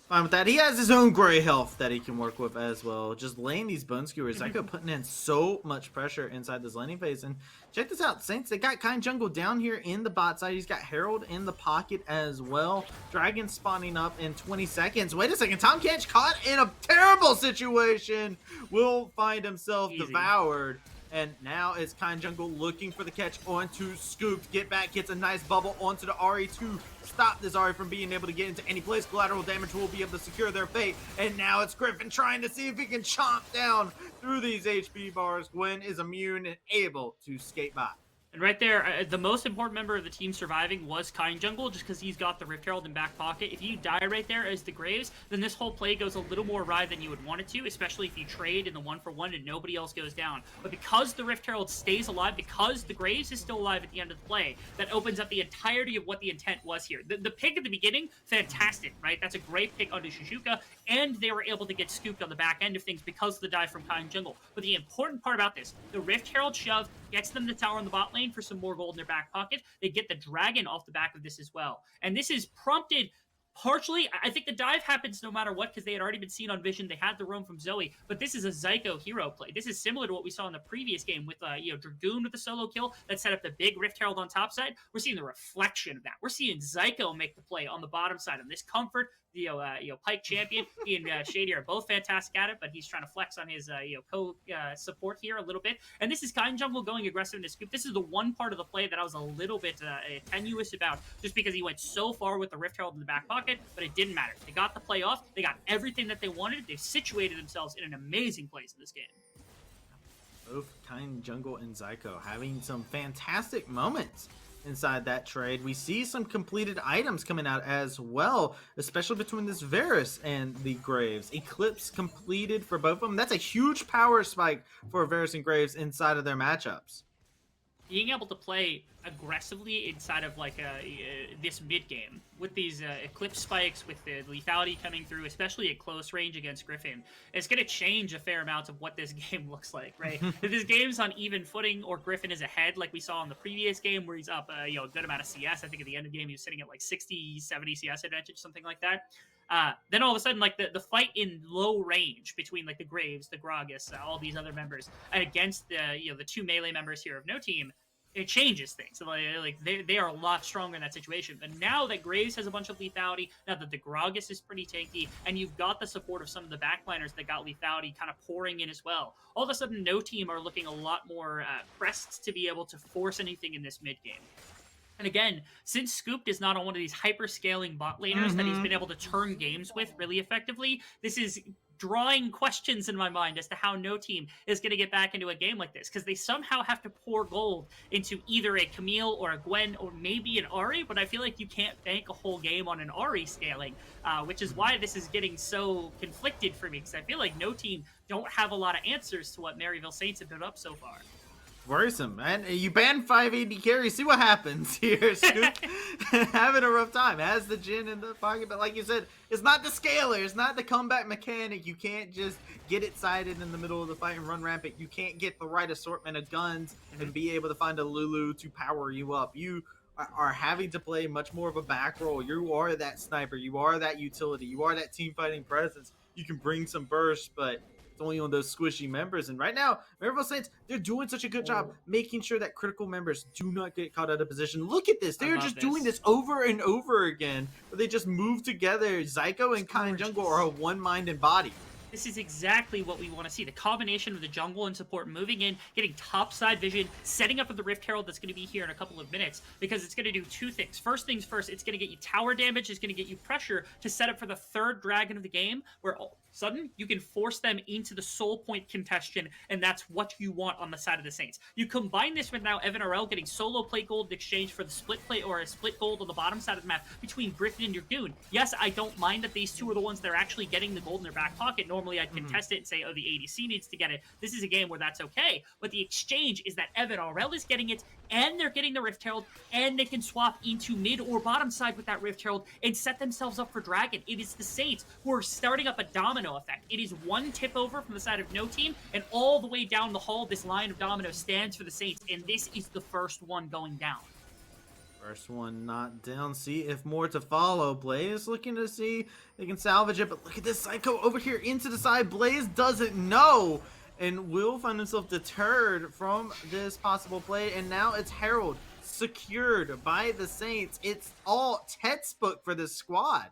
Speaker 4: fine with that. He has his own gray health that he can work with as well. Just laying these bone skewers. Zyko putting in so much pressure inside this laning phase. And check this out, Saints. They got Kind Jungle down here in the bot side. He's got Herald in the pocket as well. Dragon spawning up in 20 seconds. Wait a second. Tom Kench caught in a terrible situation. Will find himself devoured. And now it's Kind Jungle looking for the catch onto Scoop. Get back, gets a nice bubble onto the Ahri to stop this Ahri from being able to get into any place. Collateral damage will be able to secure their fate. And now it's Griffin trying to see if he can chomp down through these HP bars. Gwen is immune and able to skate by.
Speaker 5: And right there, the most important member of the team surviving was Kind Jungle, just because he's got the Rift Herald in back pocket. If you die right there as the Graves, then this whole play goes a little more awry than you would want it to, especially if you trade in the 1-for-1 and nobody else goes down. But because the Rift Herald stays alive, because the Graves is still alive at the end of the play, that opens up the entirety of what the intent was here. The pick at the beginning, fantastic, right? That's a great pick onto Shishuka, and they were able to get scooped on the back end of things because of the dive from Kind Jungle. But the important part about this, the Rift Herald shove gets them the tower in the bot lane for some more gold in their back pocket. They get the dragon off the back of this as well. And this is prompted partially, I think the dive happens no matter what because they had already been seen on Vision. They had the roam from Zoe, but this is a Zyko hero play. This is similar to what we saw in the previous game with Dragoon with the solo kill that set up the big Rift Herald on top side. We're seeing the reflection of that. We're seeing Zyko make the play on the bottom side on this comfort. Pike champion, he and Shady are both fantastic at it, but he's trying to flex on his support here a little bit. And this is Kind Jungle going aggressive in the scoop. This is the one part of the play that I was a little bit tenuous about, just because he went so far with the Rift Herald in the back pocket, but it didn't matter. They got the play off. They got everything that they wanted. They've situated themselves in an amazing place in this game.
Speaker 4: Both Kind Jungle and Zyko having some fantastic moments inside that trade. We see some completed items coming out as well, especially between this Varus and the Graves. Eclipse completed for both of them. That's a huge power spike for Varus and Graves inside of their matchups.
Speaker 5: Being able to play aggressively inside of this mid game with these eclipse spikes, with the lethality coming through, especially at close range against Griffin, it's going to change a fair amount of what this game looks like, right? If this game's on even footing or Griffin is ahead, like we saw in the previous game where he's up a good amount of CS. I think at the end of the game he was sitting at 60, 70 CS advantage, something like that. Then all of a sudden, the fight in low range between the Graves, the Gragas, all these other members against the two melee members here of no team, it changes things. So they are a lot stronger in that situation. But now that Graves has a bunch of lethality, now that the Gragas is pretty tanky, and you've got the support of some of the backliners that got lethality kind of pouring in as well, all of a sudden no team are looking a lot more pressed to be able to force anything in this mid game. And again, since Scooped is not on one of these hyper-scaling bot laners that he's been able to turn games with really effectively, this is drawing questions in my mind as to how no team is going to get back into a game like this, because they somehow have to pour gold into either a Camille or a Gwen or maybe an Ahri, but I feel like you can't bank a whole game on an Ahri scaling, which is why this is getting so conflicted for me, because I feel like no team don't have a lot of answers to what Maryville Saints have built up so far.
Speaker 4: Worrisome, man. You ban 580 carry, see what happens here. Scoop having a rough time. Has the Jhin in the pocket, but like you said, it's not the scaler, it's not the comeback mechanic. You can't just get it sided in the middle of the fight and run rampant. You can't get the right assortment of guns and be able to find a Lulu to power you up. You are having to play much more of a back role. You are that sniper, you are that utility, you are that team fighting presence. You can bring some burst, but it's only on those squishy members. And right now, Maryville Saints, they're doing such a good job making sure that critical members do not get caught out of position. Look at this. They're just doing this over and over again, where they just move together. Zyko and Kai Jungle are a one mind and body.
Speaker 5: This is exactly what we want to see. The combination of the jungle and support moving in, getting topside vision, setting up with the Rift Herald that's going to be here in a couple of minutes, because it's going to do two things. First things first, it's going to get you tower damage, it's going to get you pressure to set up for the third dragon of the game, where all of a sudden you can force them into the soul point contention, and that's what you want on the side of the Saints. You combine this with now Evan RL getting solo plate gold in exchange for the split plate or a split gold on the bottom side of the map between Griffin and Dragoon. Yes, I don't mind that these two are the ones that are actually getting the gold in their back pocket. Normally I'd contest it and say, oh, the ADC needs to get it. This is a game where that's okay. But the exchange is that Evan RL is getting it, and they're getting the Rift Herald, and they can swap into mid or bottom side with that Rift Herald and set themselves up for Dragon. It is the Saints who are starting up a domino effect. It is one tip over from the side of no team, and all the way down the hall, this line of dominoes stands for the Saints, and this is the first one going down.
Speaker 4: First one not down. See if more to follow. Blaze looking to see they can salvage it, but look at this Psycho over here into the side. Blaze doesn't know and will find himself deterred from this possible play, and now it's Herald secured by the Saints. It's all textbook for this squad.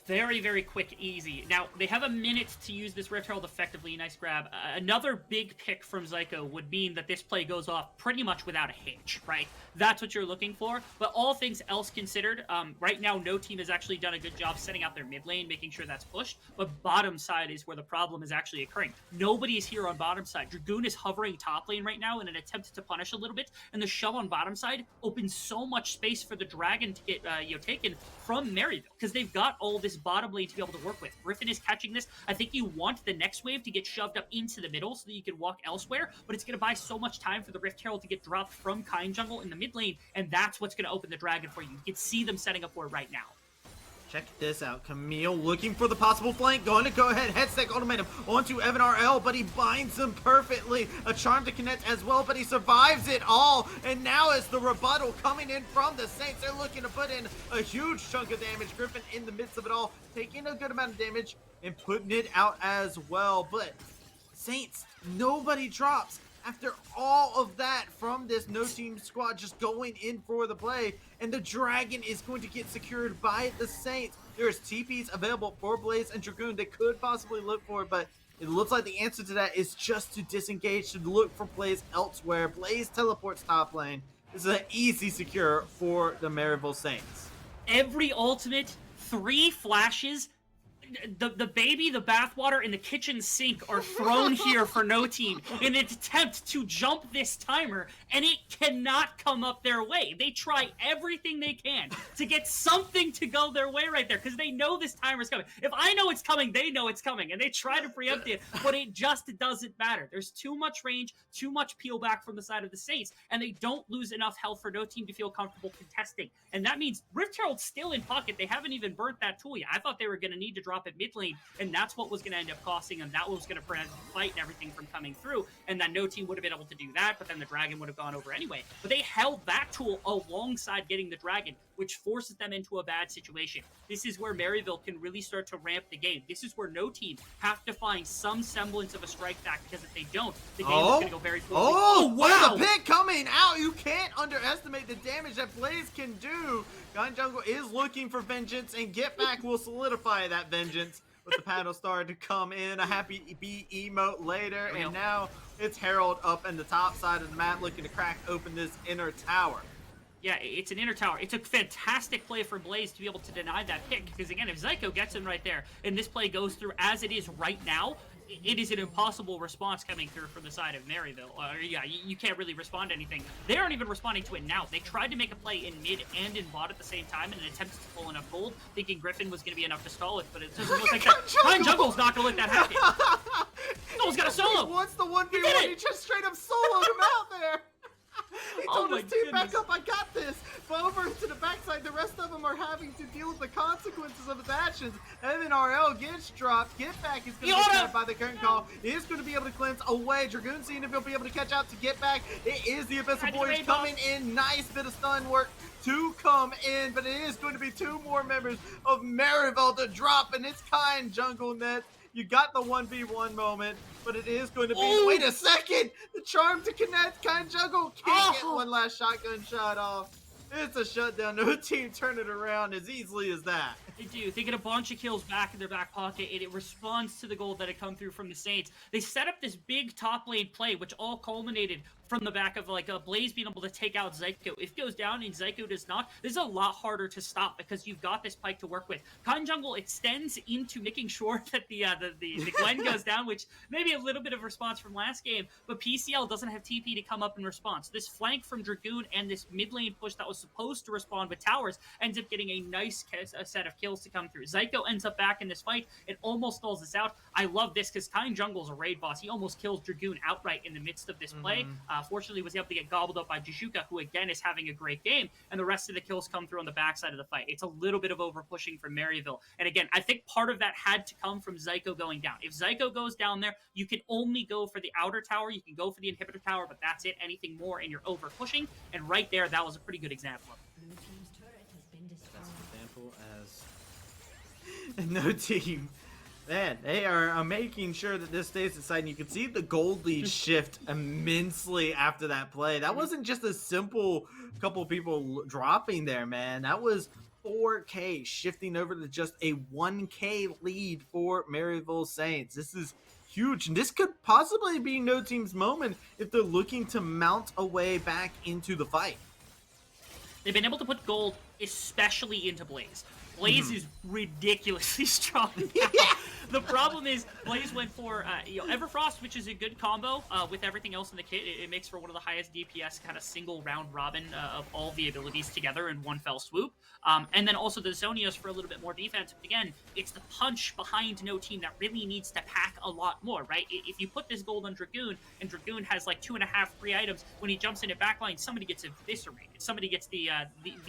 Speaker 5: Very, very quick, easy. Now, they have a minute to use this Rift Herald effectively. Nice grab. Another big pick from Zyko would mean that this play goes off pretty much without a hitch, right? That's what you're looking for. But all things else considered, right now, no team has actually done a good job setting out their mid lane, making sure that's pushed. But bottom side is where the problem is actually occurring. Nobody is here on bottom side. Dragoon is hovering top lane right now in an attempt to punish a little bit. And the shove on bottom side opens so much space for the Dragon to get taken from Maryville, because they've got all this bottom lane to be able to work with. Griffin is catching this. I think you want the next wave to get shoved up into the middle so that you can walk elsewhere, but it's going to buy so much time for the Rift Herald to get dropped from Kind Jungle in the mid lane, and that's what's going to open the Dragon for you. You can see them setting up for it right now.
Speaker 4: Check this out. Camille looking for the possible flank. Going to go ahead. Headstack ultimatum onto Evan RL, but he binds him perfectly. A charm to connect as well, but he survives it all. And now it's the rebuttal coming in from the Saints. They're looking to put in a huge chunk of damage. Griffin in the midst of it all, taking a good amount of damage and putting it out as well. But Saints, nobody drops. After all of that from this no-team squad just going in for the play, and the Dragon is going to get secured by the Saints. There's TPs available for Blaze and Dragoon they could possibly look for, but it looks like the answer to that is just to disengage, to look for Blaze elsewhere. Blaze teleports top lane. This is an easy secure for the Maryville Saints.
Speaker 5: Every ultimate, 3 flashes, the baby, the bathwater, and the kitchen sink are thrown here for no team in an attempt to jump this timer, and it cannot come up their way. They try everything they can to get something to go their way right there, because they know this timer's coming. If I know it's coming, they know it's coming, and they try to preempt it, but it just doesn't matter. There's too much range, too much peel back from the side of the Saints, and they don't lose enough health for no team to feel comfortable contesting. And that means Rift Herald's still in pocket. They haven't even burnt that tool yet. I thought they were going to need to drop at mid lane, and that's what was going to end up costing them. That was going to prevent the fight and everything from coming through, and then no team would have been able to do that, but then the Dragon would have gone over anyway. But they held that tool alongside getting the Dragon, which forces them into a bad situation. This is where Maryville can really start to ramp the game. This is where no team have to find some semblance of a strike back, because if they don't, the game is going to go very poorly.
Speaker 4: Oh,
Speaker 5: wow!
Speaker 4: The pick coming out! You can't underestimate the damage that Blaze can do. Gun Jungle is looking for vengeance, and Get Back will solidify that vengeance with the paddle star to come in. A happy B emote later, and now it's Herald up in the top side of the map looking to crack open this inner tower.
Speaker 5: Yeah, it's an inner tower. It's a fantastic play for Blaze to be able to deny that pick, because again, if Zyko gets him right there, and this play goes through as it is right now, it is an impossible response coming through from the side of Maryville. You can't really respond to anything. They aren't even responding to it now. They tried to make a play in mid and in bot at the same time in an attempt to pull enough gold, thinking Griffin was going to be enough to stall it, but it doesn't look like that. Kind Jungle's not going to let that happen. Jungle's got a solo.
Speaker 4: What's the 1v1? He just straight up soloed him out there. He told his team back up, I got this. But over to the backside, the rest of them are having to deal with the consequences of his actions. Evan RL gets dropped. Get Back is going to get grabbed by the current call. He is going to be able to cleanse away. Dragoon seeing if he'll be able to catch out to Get Back. It is the Abyssal Boys coming in. Nice bit of stun work to come in, but it is going to be 2 more members of Maryville to drop, and it's Kind Jungle Net. You got the 1v1 moment, but it is going to be, wait a second, the charm to connect. Kind Jungle can't get one last shotgun shot off. It's a shutdown. No team turn it around as easily as that.
Speaker 5: They do. They get a bunch of kills back in their back pocket, and it responds to the goal that had come through from the Saints. They set up this big top lane play, which all culminated from the back of like a Blaze being able to take out Zyko. If it goes down and Zyko does not, this is a lot harder to stop because you've got this Pyke to work with. Kind Jungle extends into making sure that the Gwen goes down, which maybe a little bit of response from last game, but PCL doesn't have TP to come up in response. This flank from Dragoon and this mid lane push that was supposed to respond with towers ends up getting a nice set of kills to come through. Zyko ends up back in this fight and almost stalls this out. I love this because Kind Jungle's a raid boss. He almost kills Dragoon outright in the midst of this play. Fortunately, was able to get gobbled up by Jizuka, who again is having a great game, and the rest of the kills come through on the backside of the fight. It's a little bit of over pushing from Maryville, and again, I think part of that had to come from Zyko going down. If Zyko goes down there, you can only go for the outer tower, you can go for the inhibitor tower, but that's it. Anything more, and you're over pushing. And right there, that was a pretty good example of it.
Speaker 6: Blue team's turret has been destroyed.
Speaker 4: That's an example as no team. Man, they are making sure that this stays inside, and you can see the gold lead shift immensely after that play. That wasn't just a simple couple people dropping there, man. That was 4K shifting over to just a 1K lead for Maryville Saints. This is huge, and this could possibly be no team's moment if they're looking to mount a way back into the fight.
Speaker 5: They've been able to put gold especially into Blaze. Blaze is ridiculously strong now. The problem is Blaze went for Everfrost, which is a good combo with everything else in the kit. It makes for one of the highest DPS kind of single round robin of all the abilities together in one fell swoop. And then also the Zonios for a little bit more defense. But again, it's the punch behind no team that really needs to pack a lot more, right? If you put this gold on Dragoon, and Dragoon has like 2.5 free items, when he jumps into backline, somebody gets eviscerated. Somebody gets the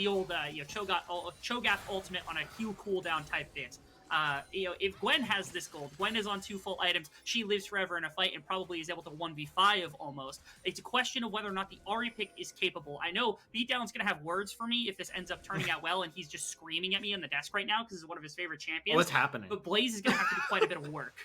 Speaker 5: old Cho'Gath ultimate on a Q cooldown type dance. If Gwen has this gold, Gwen is on 2 full items, she lives forever in a fight and probably is able to 1v5 almost. It's a question of whether or not the Ahri pick is capable. I know Beatdown's going to have words for me if this ends up turning out well, and he's just screaming at me on the desk right now because it's one of his favorite champions.
Speaker 4: What's happening?
Speaker 5: But Blaze is going to have to do quite a bit of work.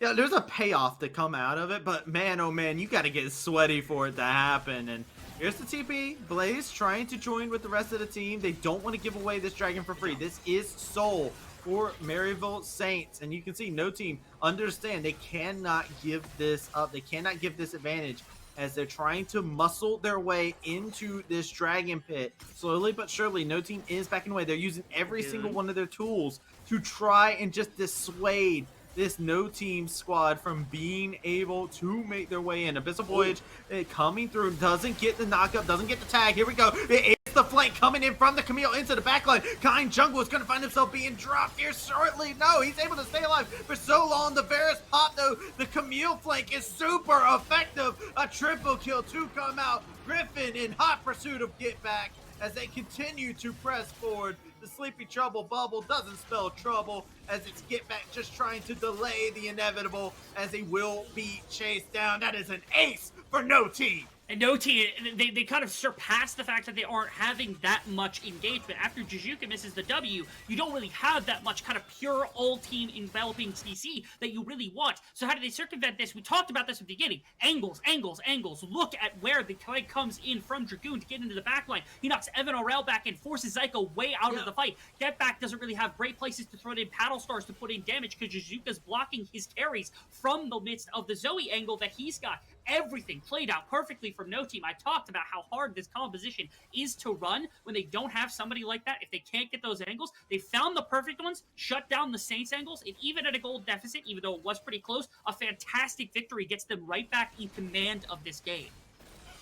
Speaker 4: Yeah, there's a payoff to come out of it, but man, oh man, you got to get sweaty for it to happen. And here's the TP. Blaze trying to join with the rest of the team. They don't want to give away this dragon for free. This is soul for Maryville Saints, and you can see no team understand they cannot give this up. They cannot give this advantage as they're trying to muscle their way into this dragon pit. Slowly but surely, no team is backing away. They're using every single one of their tools to try and just dissuade this no team squad from being able to make their way in. Abyssal Voyage coming through, doesn't get the knockup, doesn't get the tag. Here we go. It is the flank coming in from the Camille into the backline. Kind Jungle is going to find himself being dropped here shortly. No, he's able to stay alive for so long. The Varus pop though. The Camille flank is super effective. A triple kill to come out. Griffin in hot pursuit of get back as they continue to press forward. The Sleepy Trouble bubble doesn't spell trouble as it's Get Back just trying to delay the inevitable as he will be chased down. That is an ace for no team.
Speaker 5: And no team, they kind of surpass the fact that they aren't having that much engagement. After Jizuka misses the W, you don't really have that much kind of pure all-team enveloping CC that you really want. So how do they circumvent this? We talked about this at the beginning. Angles, angles, angles. Look at where the play comes in from Dragoon to get into the backline. He knocks Evan Orel back in, forces Zyko way out of the fight. Get Back doesn't really have great places to throw in paddle stars to put in damage because Jizuka's blocking his carries from the midst of the Zoe angle that he's got. Everything played out perfectly from no team. I talked about how hard this composition is to run when they don't have somebody like that. If they can't get those angles, they found the perfect ones, shut down the Saints angles, and even at a gold deficit, even though it was pretty close, a fantastic victory gets them right back in command of this game.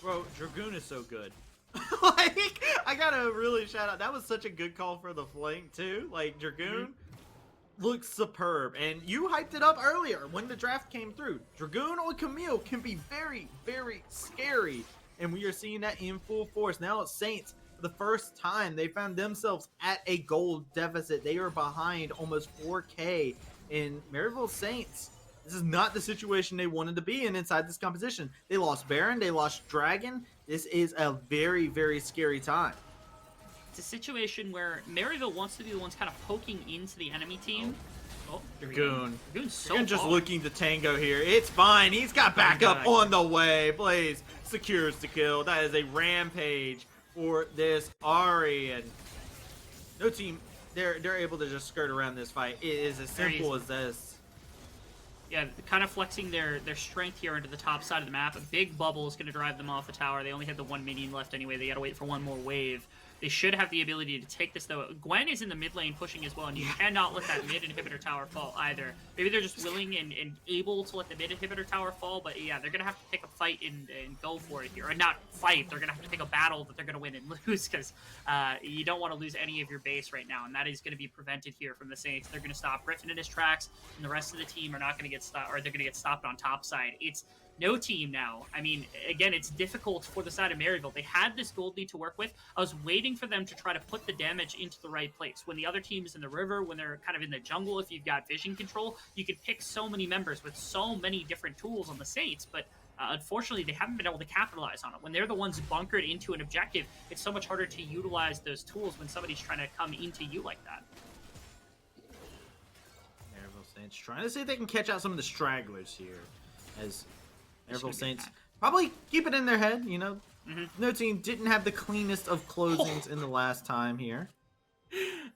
Speaker 4: Bro, Dragoon is so good. Like, I gotta really shout out. That was such a good call for the flank, too. Like, Dragoon looks superb, and you hyped it up earlier when the draft came through. Dragoon or Camille can be very, very scary, and we are seeing that in full force. Now it's Saints. For the first time, they found themselves at a gold deficit. They are behind almost 4K in Maryville Saints. This is not the situation they wanted to be in inside this composition. They lost Baron, they lost Dragon. This is a very, very scary time.
Speaker 5: It's a situation where Maryville wants to be the ones kind of poking into the enemy team. Oh,
Speaker 4: Dragoon.
Speaker 5: Dragoon's so
Speaker 4: Dragoon just
Speaker 5: far.
Speaker 4: looking to tango here. It's fine. He's got backup on the way. Blaze secures the kill. That is a rampage for this Ahri. And no team, they're able to just skirt around this fight. It is as
Speaker 5: Very
Speaker 4: simple
Speaker 5: easy.
Speaker 4: as this.
Speaker 5: Yeah, kind of flexing their strength here into the top side of the map. A big bubble is going to drive them off the tower. They only had the one minion left anyway. They got to wait for one more wave. They should have the ability to take this, though. Gwen is in the mid lane pushing as well, and you cannot let that mid inhibitor tower fall either. Maybe they're just willing and able to let the mid inhibitor tower fall, but yeah, they're going to have to pick a fight and go for it here. Or not fight, they're going to have to pick a battle that they're going to win and lose, because you don't want to lose any of your base right now, and that is going to be prevented here from the Saints. They're going to stop Griffin in his tracks, and the rest of the team are not going to get stopped, or they're going to get stopped on top side. It's no team now. I mean, again, it's difficult for the side of Maryville. They had this gold lead to work with. I was waiting for them to try to put the damage into the right place. When the other team is in the river, when they're kind of in the jungle, if you've got vision control, you can pick so many members with so many different tools on the Saints, but unfortunately, they haven't been able to capitalize on it. When they're the ones bunkered into an objective, it's so much harder to utilize those tools when somebody's trying to come into you like that.
Speaker 4: Maryville Saints trying to see if they can catch out some of the stragglers here, as
Speaker 5: This
Speaker 4: Maryville
Speaker 5: should be
Speaker 4: Saints
Speaker 5: fine.
Speaker 4: probably keep it in their head, you know.
Speaker 5: Mhm.
Speaker 4: No team didn't have the cleanest of closings in the last time here.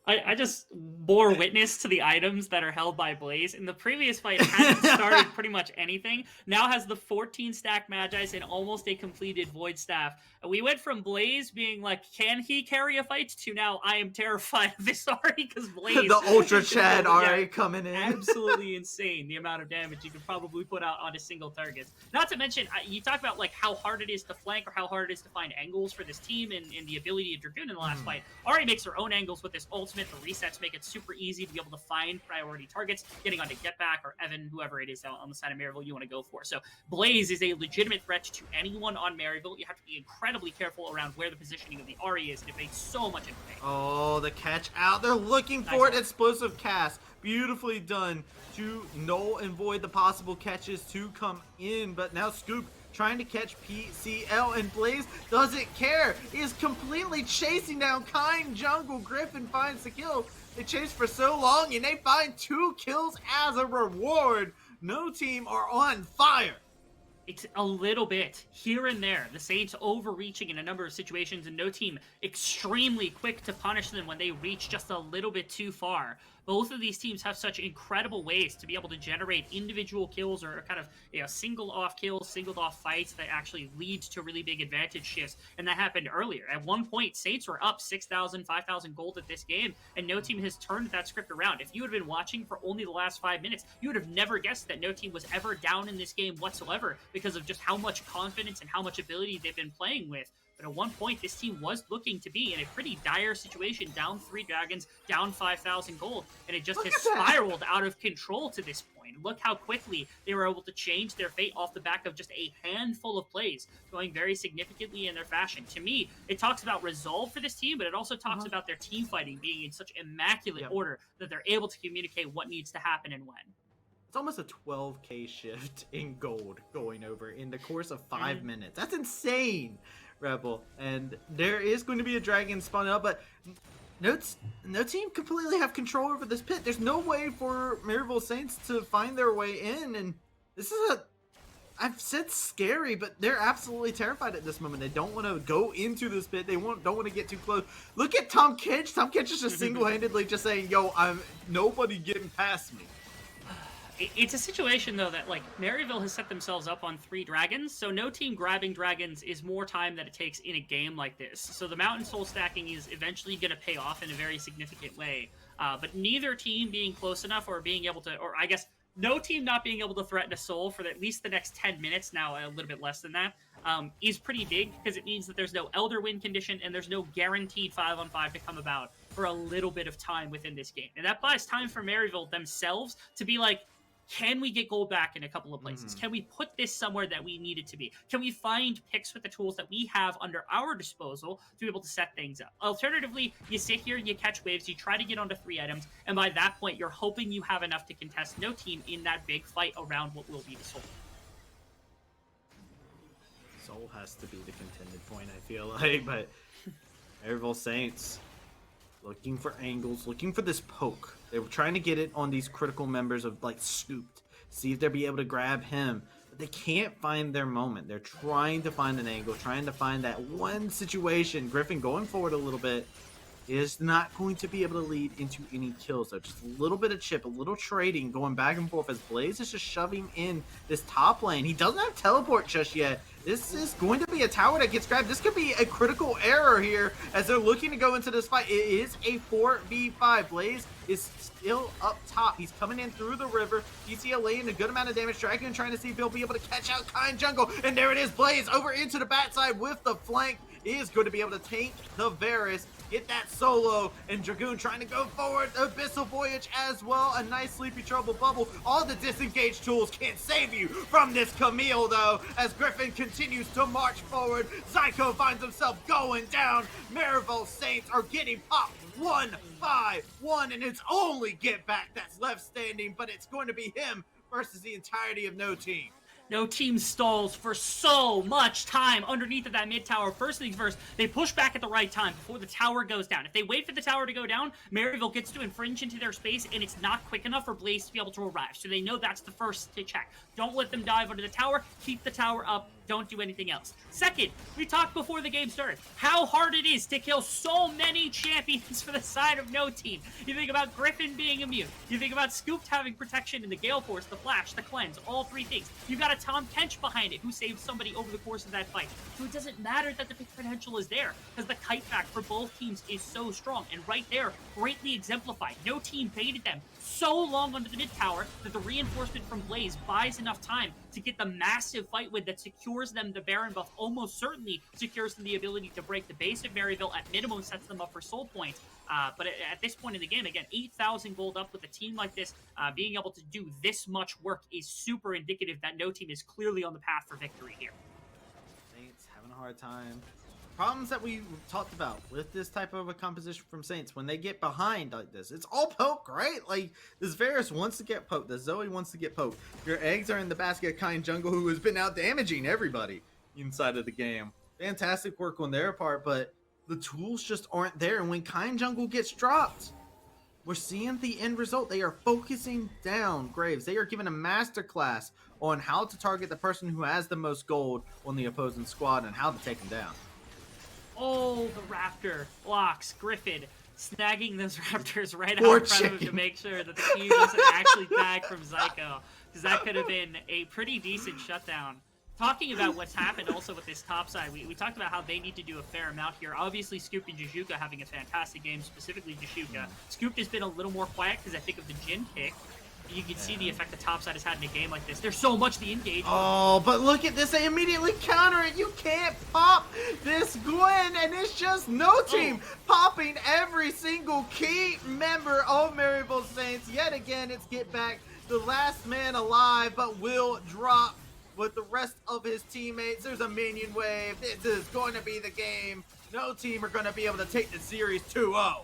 Speaker 5: I just bore witness to the items that are held by Blaze. In the previous fight, hadn't started pretty much anything. Now has the 14 stack Magi's and almost a completed Void Staff. We went from Blaze being like, can he carry a fight, to now I am terrified of this Ahri, because Blaze...
Speaker 4: The Ultra Chad
Speaker 5: Yeah,
Speaker 4: Ahri coming in.
Speaker 5: absolutely insane, the amount of damage you could probably put out on a single target. Not to mention, you talk about like how hard it is to flank or how hard it is to find angles for this team and the ability of Dragoon in the last fight. Ahri makes her own angles with this ultimate. The resets make it super easy to be able to find priority targets, getting onto Get Back or Evan, whoever it is on the side of Maryville you want to go for. So Blaze is a legitimate threat to anyone on Maryville. You have to be incredibly careful around where the positioning of the Ahri is, and it makes so much impact.
Speaker 4: Oh, the catch out. They're looking for it. Explosive cast. Beautifully done to null and void the possible catches to come in. But now Scoop trying to catch PCL, and Blaze doesn't care. He is completely chasing down Kind Jungle. Griffin finds the kill. They chase for so long, and they find 2 kills as a reward. No team are on fire.
Speaker 5: It's a little bit here and there. The Saints overreaching in a number of situations, and no team extremely quick to punish them when they reach just a little bit too far. Both of these teams have such incredible ways to be able to generate individual kills or kind of single off kills, singled off fights that actually lead to really big advantage shifts. And that happened earlier. At one point, Saints were up 6,000, 5,000 gold at this game, and no team has turned that script around. If you had been watching for only the last 5 minutes, you would have never guessed that no team was ever down in this game whatsoever because of just how much confidence and how much ability they've been playing with. But at one point, this team was looking to be in a pretty dire situation, down 3 dragons, down 5,000 gold, and it just has spiraled out of control to this point. Look how quickly they were able to change their fate off the back of just a handful of plays, going very significantly in their fashion. To me, it talks about resolve for this team, but it also talks about their team fighting being in such immaculate order that they're able to communicate what needs to happen and when.
Speaker 4: It's almost a 12k shift in gold going over in the course of 5 minutes. That's insane, Rebel. And there is going to be a dragon spawn up, but no team completely have control over this pit. There's no way for Maryville Saints to find their way in, and this is I've said scary, but they're absolutely terrified at this moment. They don't want to go into this pit. They don't want to get too close. Look at Tom Kitch. Tom Kitch is just single-handedly just saying, yo, I'm nobody getting past me.
Speaker 5: It's a situation, though, that, like, Maryville has set themselves up on 3 dragons, so no team grabbing dragons is more time than it takes in a game like this. So the Mountain Soul stacking is eventually going to pay off in a very significant way. But neither team being close enough or being able to, or I guess no team not being able to threaten a soul for at least the next 10 minutes, now a little bit less than that, is pretty big, because it means that there's no Elder win condition and there's no guaranteed 5-on-5 to come about for a little bit of time within this game. And that buys time for Maryville themselves to be like, Can we get gold back in a couple of places? Can we put this somewhere that we need it to be? Can we find picks with the tools that we have under our disposal to be able to set things up? Alternatively, you sit here, you catch waves, you try to get onto 3 items, and by that point, you're hoping you have enough to contest no team in that big fight around what will be the soul.
Speaker 4: Soul has to be the contended point, I feel like, but Maryville Saints looking for angles, looking for this poke. They were trying to get it on these critical members of like Scooped, see if they'll be able to grab him, but they can't find their moment. They're trying to find an angle, trying to find that one situation. Griffin going forward a little bit is not going to be able to lead into any kills. So just a little bit of chip, a little trading going back and forth as Blaze is just shoving in this top lane. He doesn't have teleport just yet. This is going to be a tower that gets grabbed. This could be a critical error here as they're looking to go into this fight. It is a 4v5. Blaze is still up top. He's coming in through the river. TCL laying a good amount of damage. Dragon trying to see if he'll be able to catch out Kind Jungle. And there it is. Blaze over into the backside with the flank. Is going to be able to take the Varus, get that solo, and Dragoon trying to go forward. Abyssal Voyage as well. A nice Sleepy Trouble bubble. All the disengaged tools can't save you from this Camille, though, as Griffin continues to march forward. Zyko finds himself going down. Maryville Saints are getting popped 1-5-1, and it's only Get Back that's left standing, but it's going to be him versus the entirety of no team.
Speaker 5: No team stalls for so much time underneath of that mid tower. First things first, they push back at the right time before the tower goes down. If they wait for the tower to go down, Maryville gets to infringe into their space, and it's not quick enough for Blaze to be able to arrive. So they know that's the first to check. Don't let them dive under the tower. Keep the tower up. Don't do anything else. Second, we talked before the game started how hard it is to kill so many champions for the side of no team. You think about Griffin being immune. You think about Scooped having protection in the Gale Force, the Flash, the Cleanse, all 3 things. You've got a Tom Kench behind it who saved somebody over the course of that fight. So it doesn't matter that the pick potential is there because the kite back for both teams is so strong. And right there, greatly exemplified. No team baited them so long under the mid tower that the reinforcement from Blaze buys enough time to get the massive fight win that secures them the Baron buff, almost certainly secures them the ability to break the base of Maryville, at minimum sets them up for soul points. But at this point in the game, again, 8,000 gold up with a team like this, being able to do this much work is super indicative that no team is clearly on the path for victory here.
Speaker 4: Saints having a hard time. Problems that we talked about with this type of a composition from Saints, when they get behind like this, it's all poke, right? Like, this Varus wants to get poked, the Zoe wants to get poked. Your eggs are in the basket of Kind Jungle, who has been out damaging everybody inside of the game. Fantastic work on their part, but the tools just aren't there. And when Kind Jungle gets dropped, we're seeing the end result. They are focusing down Graves. They are given a masterclass on how to target the person who has the most gold on the opposing squad and how to take them down.
Speaker 5: Oh, the Raptor blocks Griffin, snagging those Raptors right
Speaker 4: Poor
Speaker 5: out in front of him to
Speaker 4: chicken.
Speaker 5: make sure that the team doesn't actually tag from Zyko, because that could have been a pretty decent shutdown. Talking about what's happened also with this top side, we talked about how they need to do a fair amount here. Obviously, Scoop and Jishuka having a fantastic game, specifically Jishuka. Scoop has been a little more quiet because I think of the Jhin pick. You can see the effect the top side has had in a game like this. There's so much to engage.
Speaker 4: Oh, but look at this. They immediately counter it. You can't pop this Gwen, and it's just no team popping every single key member of Maryville Saints. Yet again, it's Get Back, the last man alive, but will drop with the rest of his teammates. There's a minion wave. This is going to be the game. No team are going to be able to take the series 2-0.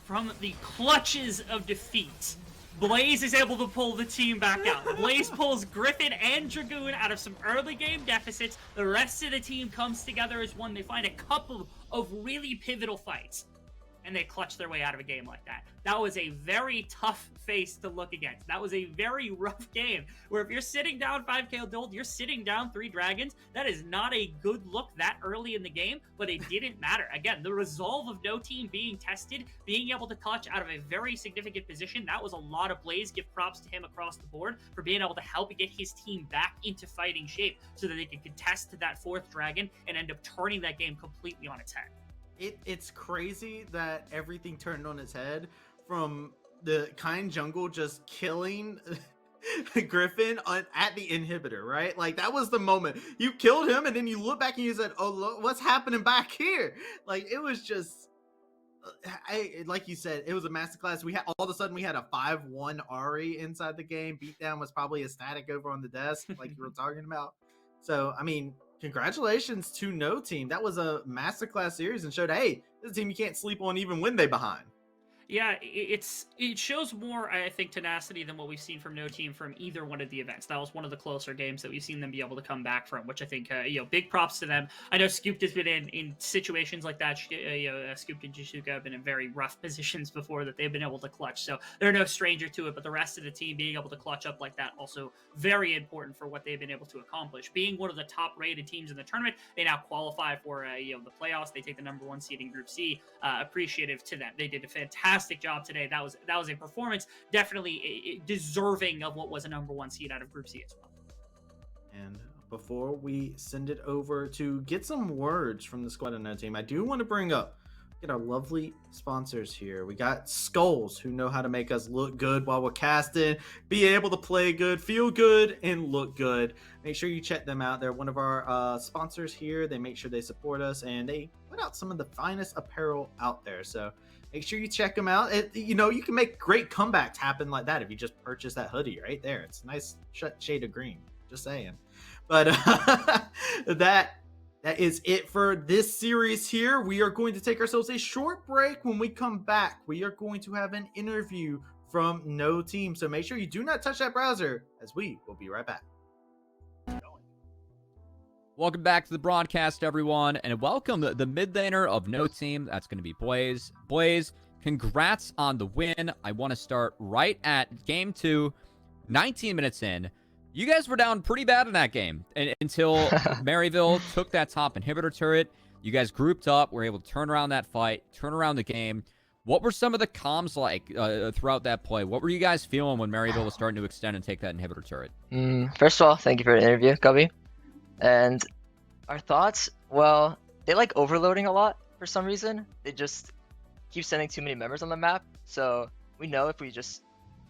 Speaker 5: From the clutches of defeat, Blaze is able to pull the team back out. Blaze pulls Griffin and Dragoon out of some early game deficits. The rest of the team comes together as one. They find a couple of really pivotal fights, and they clutch their way out of a game like that. That was a very tough face to look against. That was a very rough game, where if you're sitting down 5k gold, you're sitting down 3 dragons. That is not a good look that early in the game, but it didn't matter. Again, the resolve of no team being tested, being able to clutch out of a very significant position, that was a lot of Blaze. Give props to him across the board for being able to help get his team back into fighting shape so that they can contest that 4th dragon and end up turning that game completely on its head.
Speaker 4: It's crazy that everything turned on its head from the Kind Jungle just killing Griffin at the inhibitor, right? Like, that was the moment. You killed him, and then you look back and you said, oh, look, what's happening back here? Like, it was just like you said, it was a masterclass. We had all of a sudden we had a 5-1 Ari inside the game. Beatdown was probably ecstatic over on the desk, like you were talking about. So I mean, congratulations to No Team. That was a masterclass series and showed, hey, this is a team you can't sleep on even when they behind.
Speaker 5: Yeah, it shows more, I think, tenacity than what we've seen from No Team from either one of the events. That was one of the closer games that we've seen them be able to come back from, which I think, big props to them. I know Scooped has been in situations like that. Scooped and Jisuka have been in very rough positions before that they've been able to clutch, so they're no stranger to it. But the rest of the team being able to clutch up like that, also very important for what they've been able to accomplish. Being one of the top-rated teams in the tournament, they now qualify for the playoffs. They take the number 1 seed in Group C. Appreciative to them. They did a fantastic job today. That was a performance definitely deserving of what was a number 1 seed out of Group C as well.
Speaker 4: And before we send it over to get some words from the squad and No Team, I do want to bring up get our lovely sponsors here. We got Skulls, who know how to make us look good while we're casting, be able to play good, feel good, and look good. Make sure you check them out. They're one of our sponsors here. They make sure they support us, and they put out some of the finest apparel out there. So make sure you check them out. You can make great comebacks happen like that if you just purchase that hoodie right there. It's a nice shade of green. Just saying. But that is it for this series here. We are going to take ourselves a short break. When we come back, we are going to have an interview from No Team. So make sure you do not touch that browser, as we will be right back.
Speaker 1: Welcome back to the broadcast, everyone, and welcome the mid laner of No Team. That's going to be Blaze. Blaze, congrats on the win. I want to start right at game 2, 19 minutes in. You guys were down pretty bad in that game until Maryville took that top inhibitor turret. You guys grouped up, were able to turn around that fight, turn around the game. What were some of the comms like throughout that play? What were you guys feeling when Maryville was starting to extend and take that inhibitor turret?
Speaker 7: First of all, thank you for the interview, Gubby. And our thoughts, well, they like overloading a lot for some reason. They just keep sending too many members on the map. So we know if we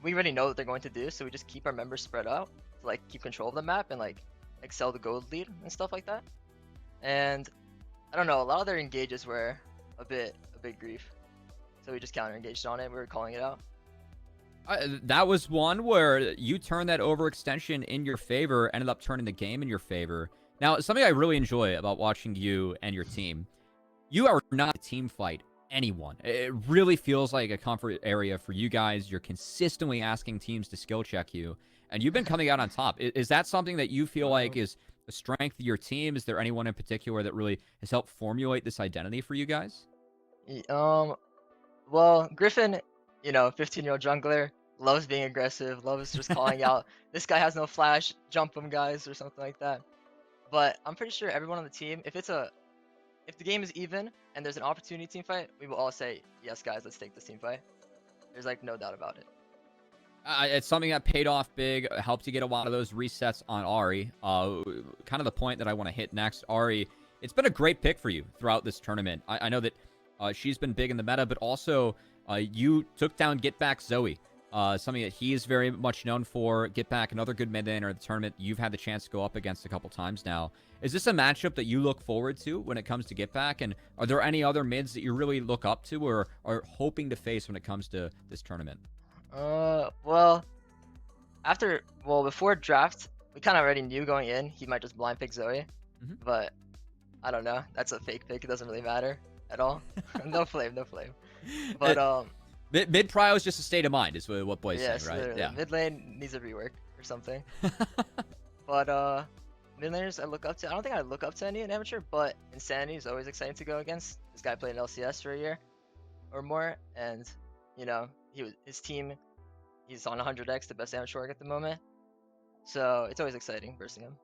Speaker 7: already know what they're going to do, so we just keep our members spread out to like keep control of the map and like excel the gold lead and stuff like that. And I don't know, a lot of their engages were a big grief. So we just counter engaged on it. We were calling it out.
Speaker 1: That was one where you turned that overextension in your favor, ended up turning the game in your favor. Now, something I really enjoy about watching you and your team, you are not a team fight anyone. It really feels like a comfort area for you guys. You're consistently asking teams to skill check you, and you've been coming out on top. Is that something that you feel like is a strength of your team? Is there anyone in particular that really has helped formulate this identity for you guys?
Speaker 7: Well, Griffin, 15-year-old jungler, loves being aggressive, loves just calling out, this guy has no flash, jump him, guys, or something like that. But I'm pretty sure everyone on the team, if the game is even and there's an opportunity team fight, we will all say, yes, guys, let's take this team fight. There's like no doubt about it.
Speaker 1: It's something that paid off big, helped you get a lot of those resets on Ari. Kind of the point that I want to hit next. Ari, it's been a great pick for you throughout this tournament. I know that she's been big in the meta, but also you took down Get Back Zoe. Something that he is very much known for. Get Back, another good mid laner of the tournament. You've had the chance to go up against a couple times now. Is this a matchup that you look forward to when it comes to Get Back? And are there any other mids that you really look up to or are hoping to face when it comes to this tournament?
Speaker 7: Well, before draft, we kind of already knew going in he might just blind pick Zoe. But I don't know. That's a fake pick. It doesn't really matter at all. No flame. But
Speaker 1: Mid prio is just a state of mind, is what Boy's saying, right?
Speaker 7: Literally.
Speaker 1: Yeah.
Speaker 7: Mid lane needs a rework or something. But mid laners I look up to. I don't think I look up to any in amateur, but Insanity is always exciting to go against. This guy played in LCS for a year or more, and his team, he's on 100x, the best amateur org at the moment. So it's always exciting versing him.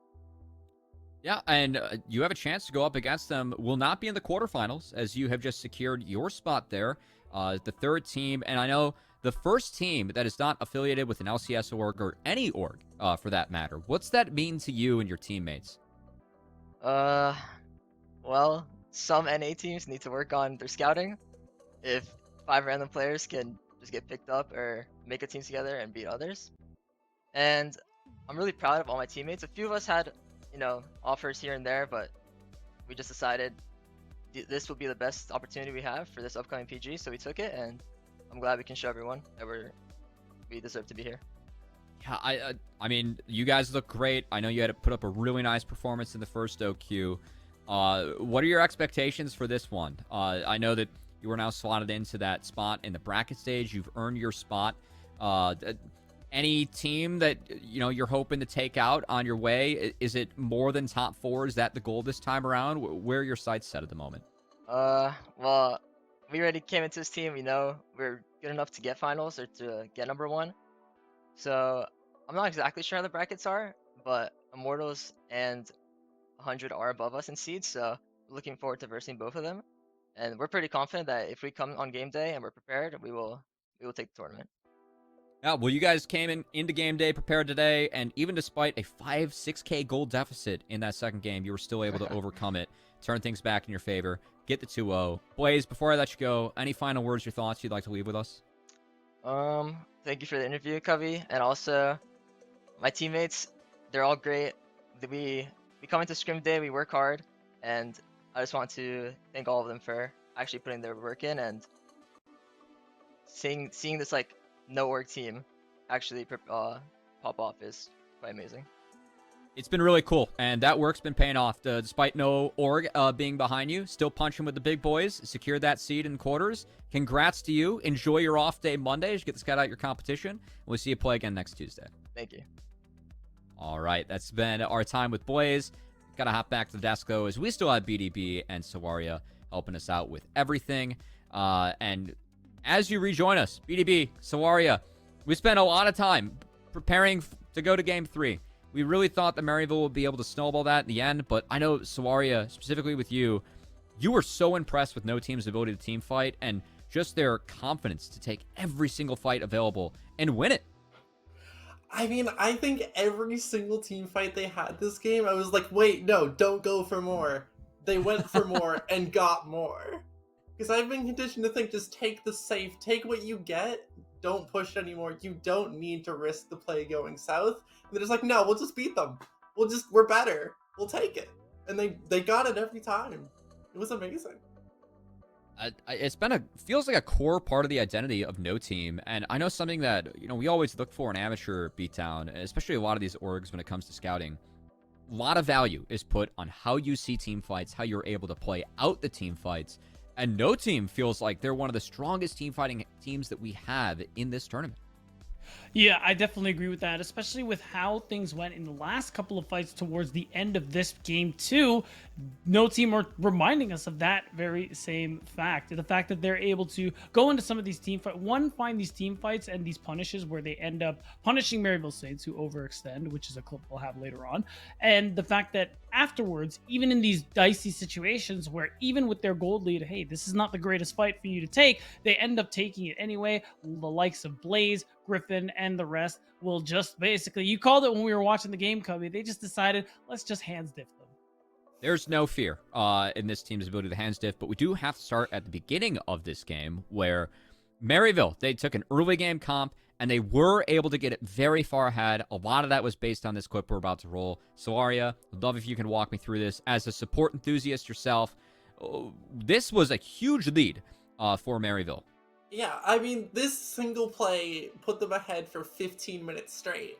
Speaker 1: Yeah, and you have a chance to go up against them. Will not be in the quarterfinals, as you have just secured your spot there. The third team, and I know the first team that is not affiliated with an LCS org or any org, for that matter. What's that mean to you and your teammates?
Speaker 7: Well, some NA teams need to work on their scouting. If 5 random players can just get picked up or make a team together and beat others. And I'm really proud of all my teammates. A few of us had, offers here and there, but we just decided this will be the best opportunity we have for this upcoming PG, so we took it, and I'm glad we can show everyone that we deserve to be here.
Speaker 1: Yeah, I mean, you guys look great. I know you had to put up a really nice performance in the first OQ. What are your expectations for this one? I know that you are now slotted into that spot in the bracket stage. You've earned your spot. Any team that you're hoping to take out on your way? Is it more than top 4? Is that the goal this time around? Where are your sights set at the moment?
Speaker 7: Well, we already came into this team. We know we're good enough to get finals or to get number 1. So I'm not exactly sure how the brackets are, but Immortals and 100 are above us in seeds. So we're looking forward to versing both of them, and we're pretty confident that if we come on game day and we're prepared, we will take the tournament.
Speaker 1: Yeah, well, you guys came into game day prepared today, and even despite a 6K gold deficit in that second game, you were still able to overcome it, turn things back in your favor, get the 2-0. Blaze, before I let you go, any final words or thoughts you'd like to leave with us?
Speaker 7: Thank you for the interview, Covey, and also my teammates. They're all great. We come into scrim day, we work hard, and I just want to thank all of them for actually putting their work in, and seeing this like no org team actually pop off is quite amazing.
Speaker 1: It's been really cool, and that work's been paying off. Despite no org being behind you, still punching with the big boys, secured that seed in quarters. Congrats to you. Enjoy your off day Monday as you get to scout out your competition. We'll see you play again next Tuesday.
Speaker 7: Thank you.
Speaker 1: All right, that's been our time with Blaze. Gotta hop back to the desk, though, as we still have BDB and Sawaria helping us out with everything. And as you rejoin us, BDB, Sawaria, we spent a lot of time preparing to go to Game 3. We really thought that Maryville would be able to snowball that in the end, but I know, Sawaria, specifically with you, you were so impressed with No Team's ability to team fight and just their confidence to take every single fight available and win it.
Speaker 2: I mean, I think every single team fight they had this game, I was like, wait, no, don't go for more. They went for more and got more. Because I've been conditioned to think, just take the safe, take what you get, don't push anymore. You don't need to risk the play going south. And they're just like, no, we'll just beat them. We're better. We'll take it. And they got it every time. It was amazing.
Speaker 1: It's been feels like a core part of the identity of No Team, and I know something that we always look for in amateur beatdown, especially a lot of these orgs when it comes to scouting. A lot of value is put on how you see team fights, how you're able to play out the team fights, and No Team feels like they're one of the strongest team fighting teams that we have in this tournament.
Speaker 3: Yeah, I definitely agree with that, especially with how things went in the last couple of fights towards the end of this game too. No Team are reminding us of that very same fact. The fact that they're able to go into some of these team fights, find these team fights and these punishes where they end up punishing Maryville Saints who overextend, which is a clip we'll have later on. And the fact that afterwards, even in these dicey situations where even with their gold lead, hey, this is not the greatest fight for you to take, they end up taking it anyway. The likes of Blaze, Griffin, and the rest will just basically, you called it when we were watching the game, Cubby, they just decided, let's just hands diff them.
Speaker 1: There's no fear in this team's ability to hands diff, but we do have to start at the beginning of this game where Maryville, they took an early game comp and they were able to get it very far ahead. A lot of that was based on this clip we're about to roll. Sawaria, I'd love if you can walk me through this. As a support enthusiast yourself, this was a huge lead for Maryville.
Speaker 2: Yeah, I mean, this single play put them ahead for 15 minutes straight.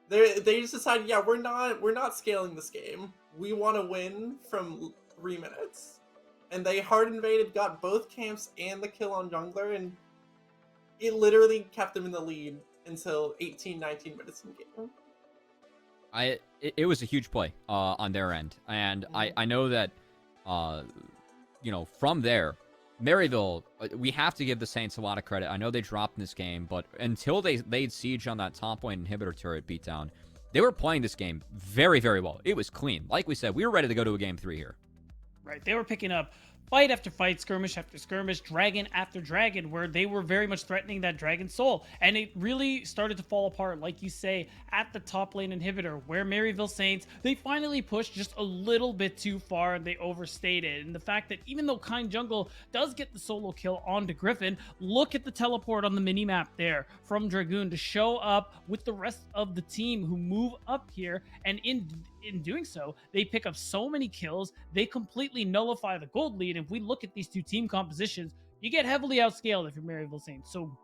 Speaker 2: They just decided, yeah, we're not scaling this game. We want to win from 3 minutes. And they hard invaded, got both camps and the kill on jungler, and it literally kept them in the lead until 18, 19 minutes in the game.
Speaker 1: It was a huge play on their end. And I know that, from there, Maryville, we have to give the Saints a lot of credit. I know they dropped in this game, but until they laid siege on that top lane inhibitor turret beatdown, they were playing this game very, very well. It was clean. Like we said, we were ready to go to a game 3 here.
Speaker 3: Right, they were picking up fight after fight, skirmish after skirmish, dragon after dragon, where they were very much threatening that dragon soul. And it really started to fall apart, like you say, at the top lane inhibitor, where Maryville Saints, they finally pushed just a little bit too far and they overstayed it. And the fact that even though Kind Jungle does get the solo kill onto Griffin, look at the teleport on the minimap there from Dragoon to show up with the rest of the team who move up here. And in doing so, they pick up so many kills. They completely nullify the gold lead. If we look at these two team compositions, you get heavily outscaled if you're Maryville Saints. So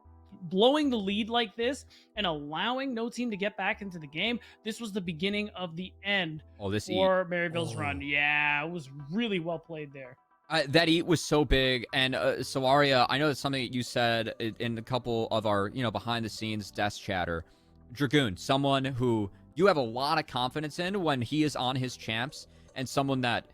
Speaker 3: blowing the lead like this and allowing no team to get back into the game, this was the beginning of the end for Maryville's run. Yeah, it was really well played there.
Speaker 1: That eat was so big, and Solaria, I know that's something that you said in a couple of our, behind the scenes desk chatter. Dragoon, someone who you have a lot of confidence in when he is on his champs, and someone that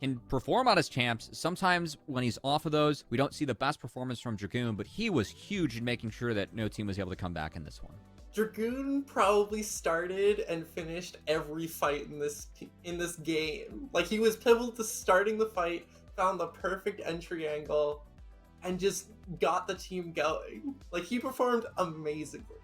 Speaker 1: can perform on his champs. Sometimes when he's off of those, we don't see the best performance from Dragoon, but he was huge in making sure that no team was able to come back in this one.
Speaker 2: Dragoon probably started and finished every fight in this game. Like, he was pivotal to starting the fight, found the perfect entry angle, and just got the team going. Like, he performed amazingly.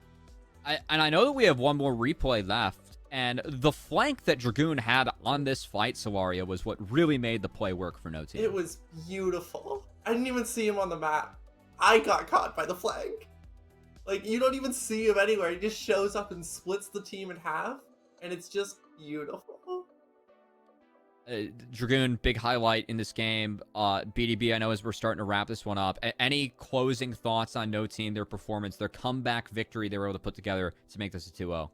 Speaker 1: I know that we have one more replay left, and the flank that Dragoon had on this fight, Solaria, was what really made the play work for no team.
Speaker 2: It was beautiful. I didn't even see him on the map. I got caught by the flank. Like, you don't even see him anywhere. He just shows up and splits the team in half, and it's just beautiful.
Speaker 1: Dragoon, big highlight in this game. BDB, I know as we're starting to wrap this one up, any closing thoughts on no team, their performance, their comeback victory they were able to put together to make this a 2-0?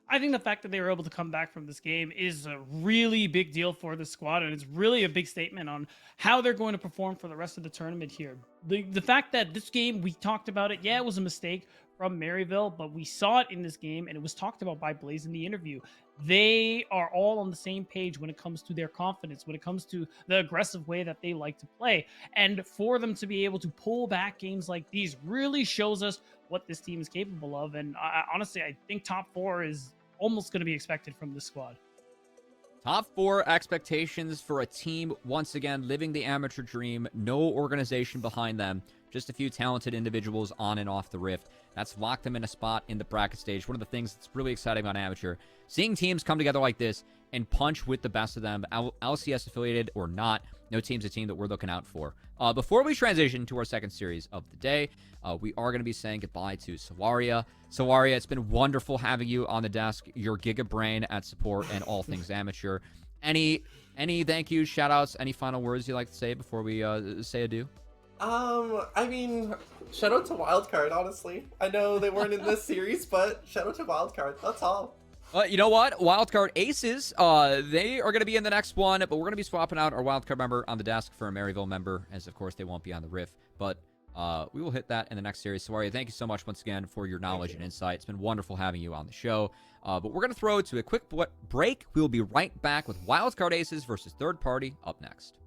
Speaker 3: I think the fact that they were able to come back from this game is a really big deal for the squad, and it's really a big statement on how they're going to perform for the rest of the tournament here. The fact that this game, we talked about it, yeah, it was a mistake from Maryville, but we saw it in this game, and it was talked about by Blaze in the interview. They are all on the same page when it comes to their confidence, when it comes to the aggressive way that they like to play. And for them to be able to pull back games like these really shows us what this team is capable of. And honestly, I think top 4 is almost going to be expected from this squad.
Speaker 1: Top 4 expectations for a team, once again, living the amateur dream. No organization behind them. Just a few talented individuals on and off the Rift. That's locked them in a spot in the bracket stage. One of the things that's really exciting about amateur, seeing teams come together like this and punch with the best of them, LCS affiliated or not. No team's a team that we're looking out for. Before we transition to our second series of the day, we are going to be saying goodbye to Solaria. Solaria, it's been wonderful having you on the desk. Your Giga Brain at support and all things amateur. Any thank yous, shout outs, any final words you'd like to say before we say adieu?
Speaker 2: I mean, shout out to Wildcard, honestly. I know they weren't in this series, but shout out to Wildcard. That's all.
Speaker 1: You know what? Wildcard Aces, they are going to be in the next one, but we're going to be swapping out our Wildcard member on the desk for a Maryville member, as of course they won't be on the Rift, but we will hit that in the next series. So, Arya, thank you so much once again for your knowledge and insight. It's been wonderful having you on the show. But we're going to throw it to a quick break. We will be right back with Wildcard Aces versus Third Party up next.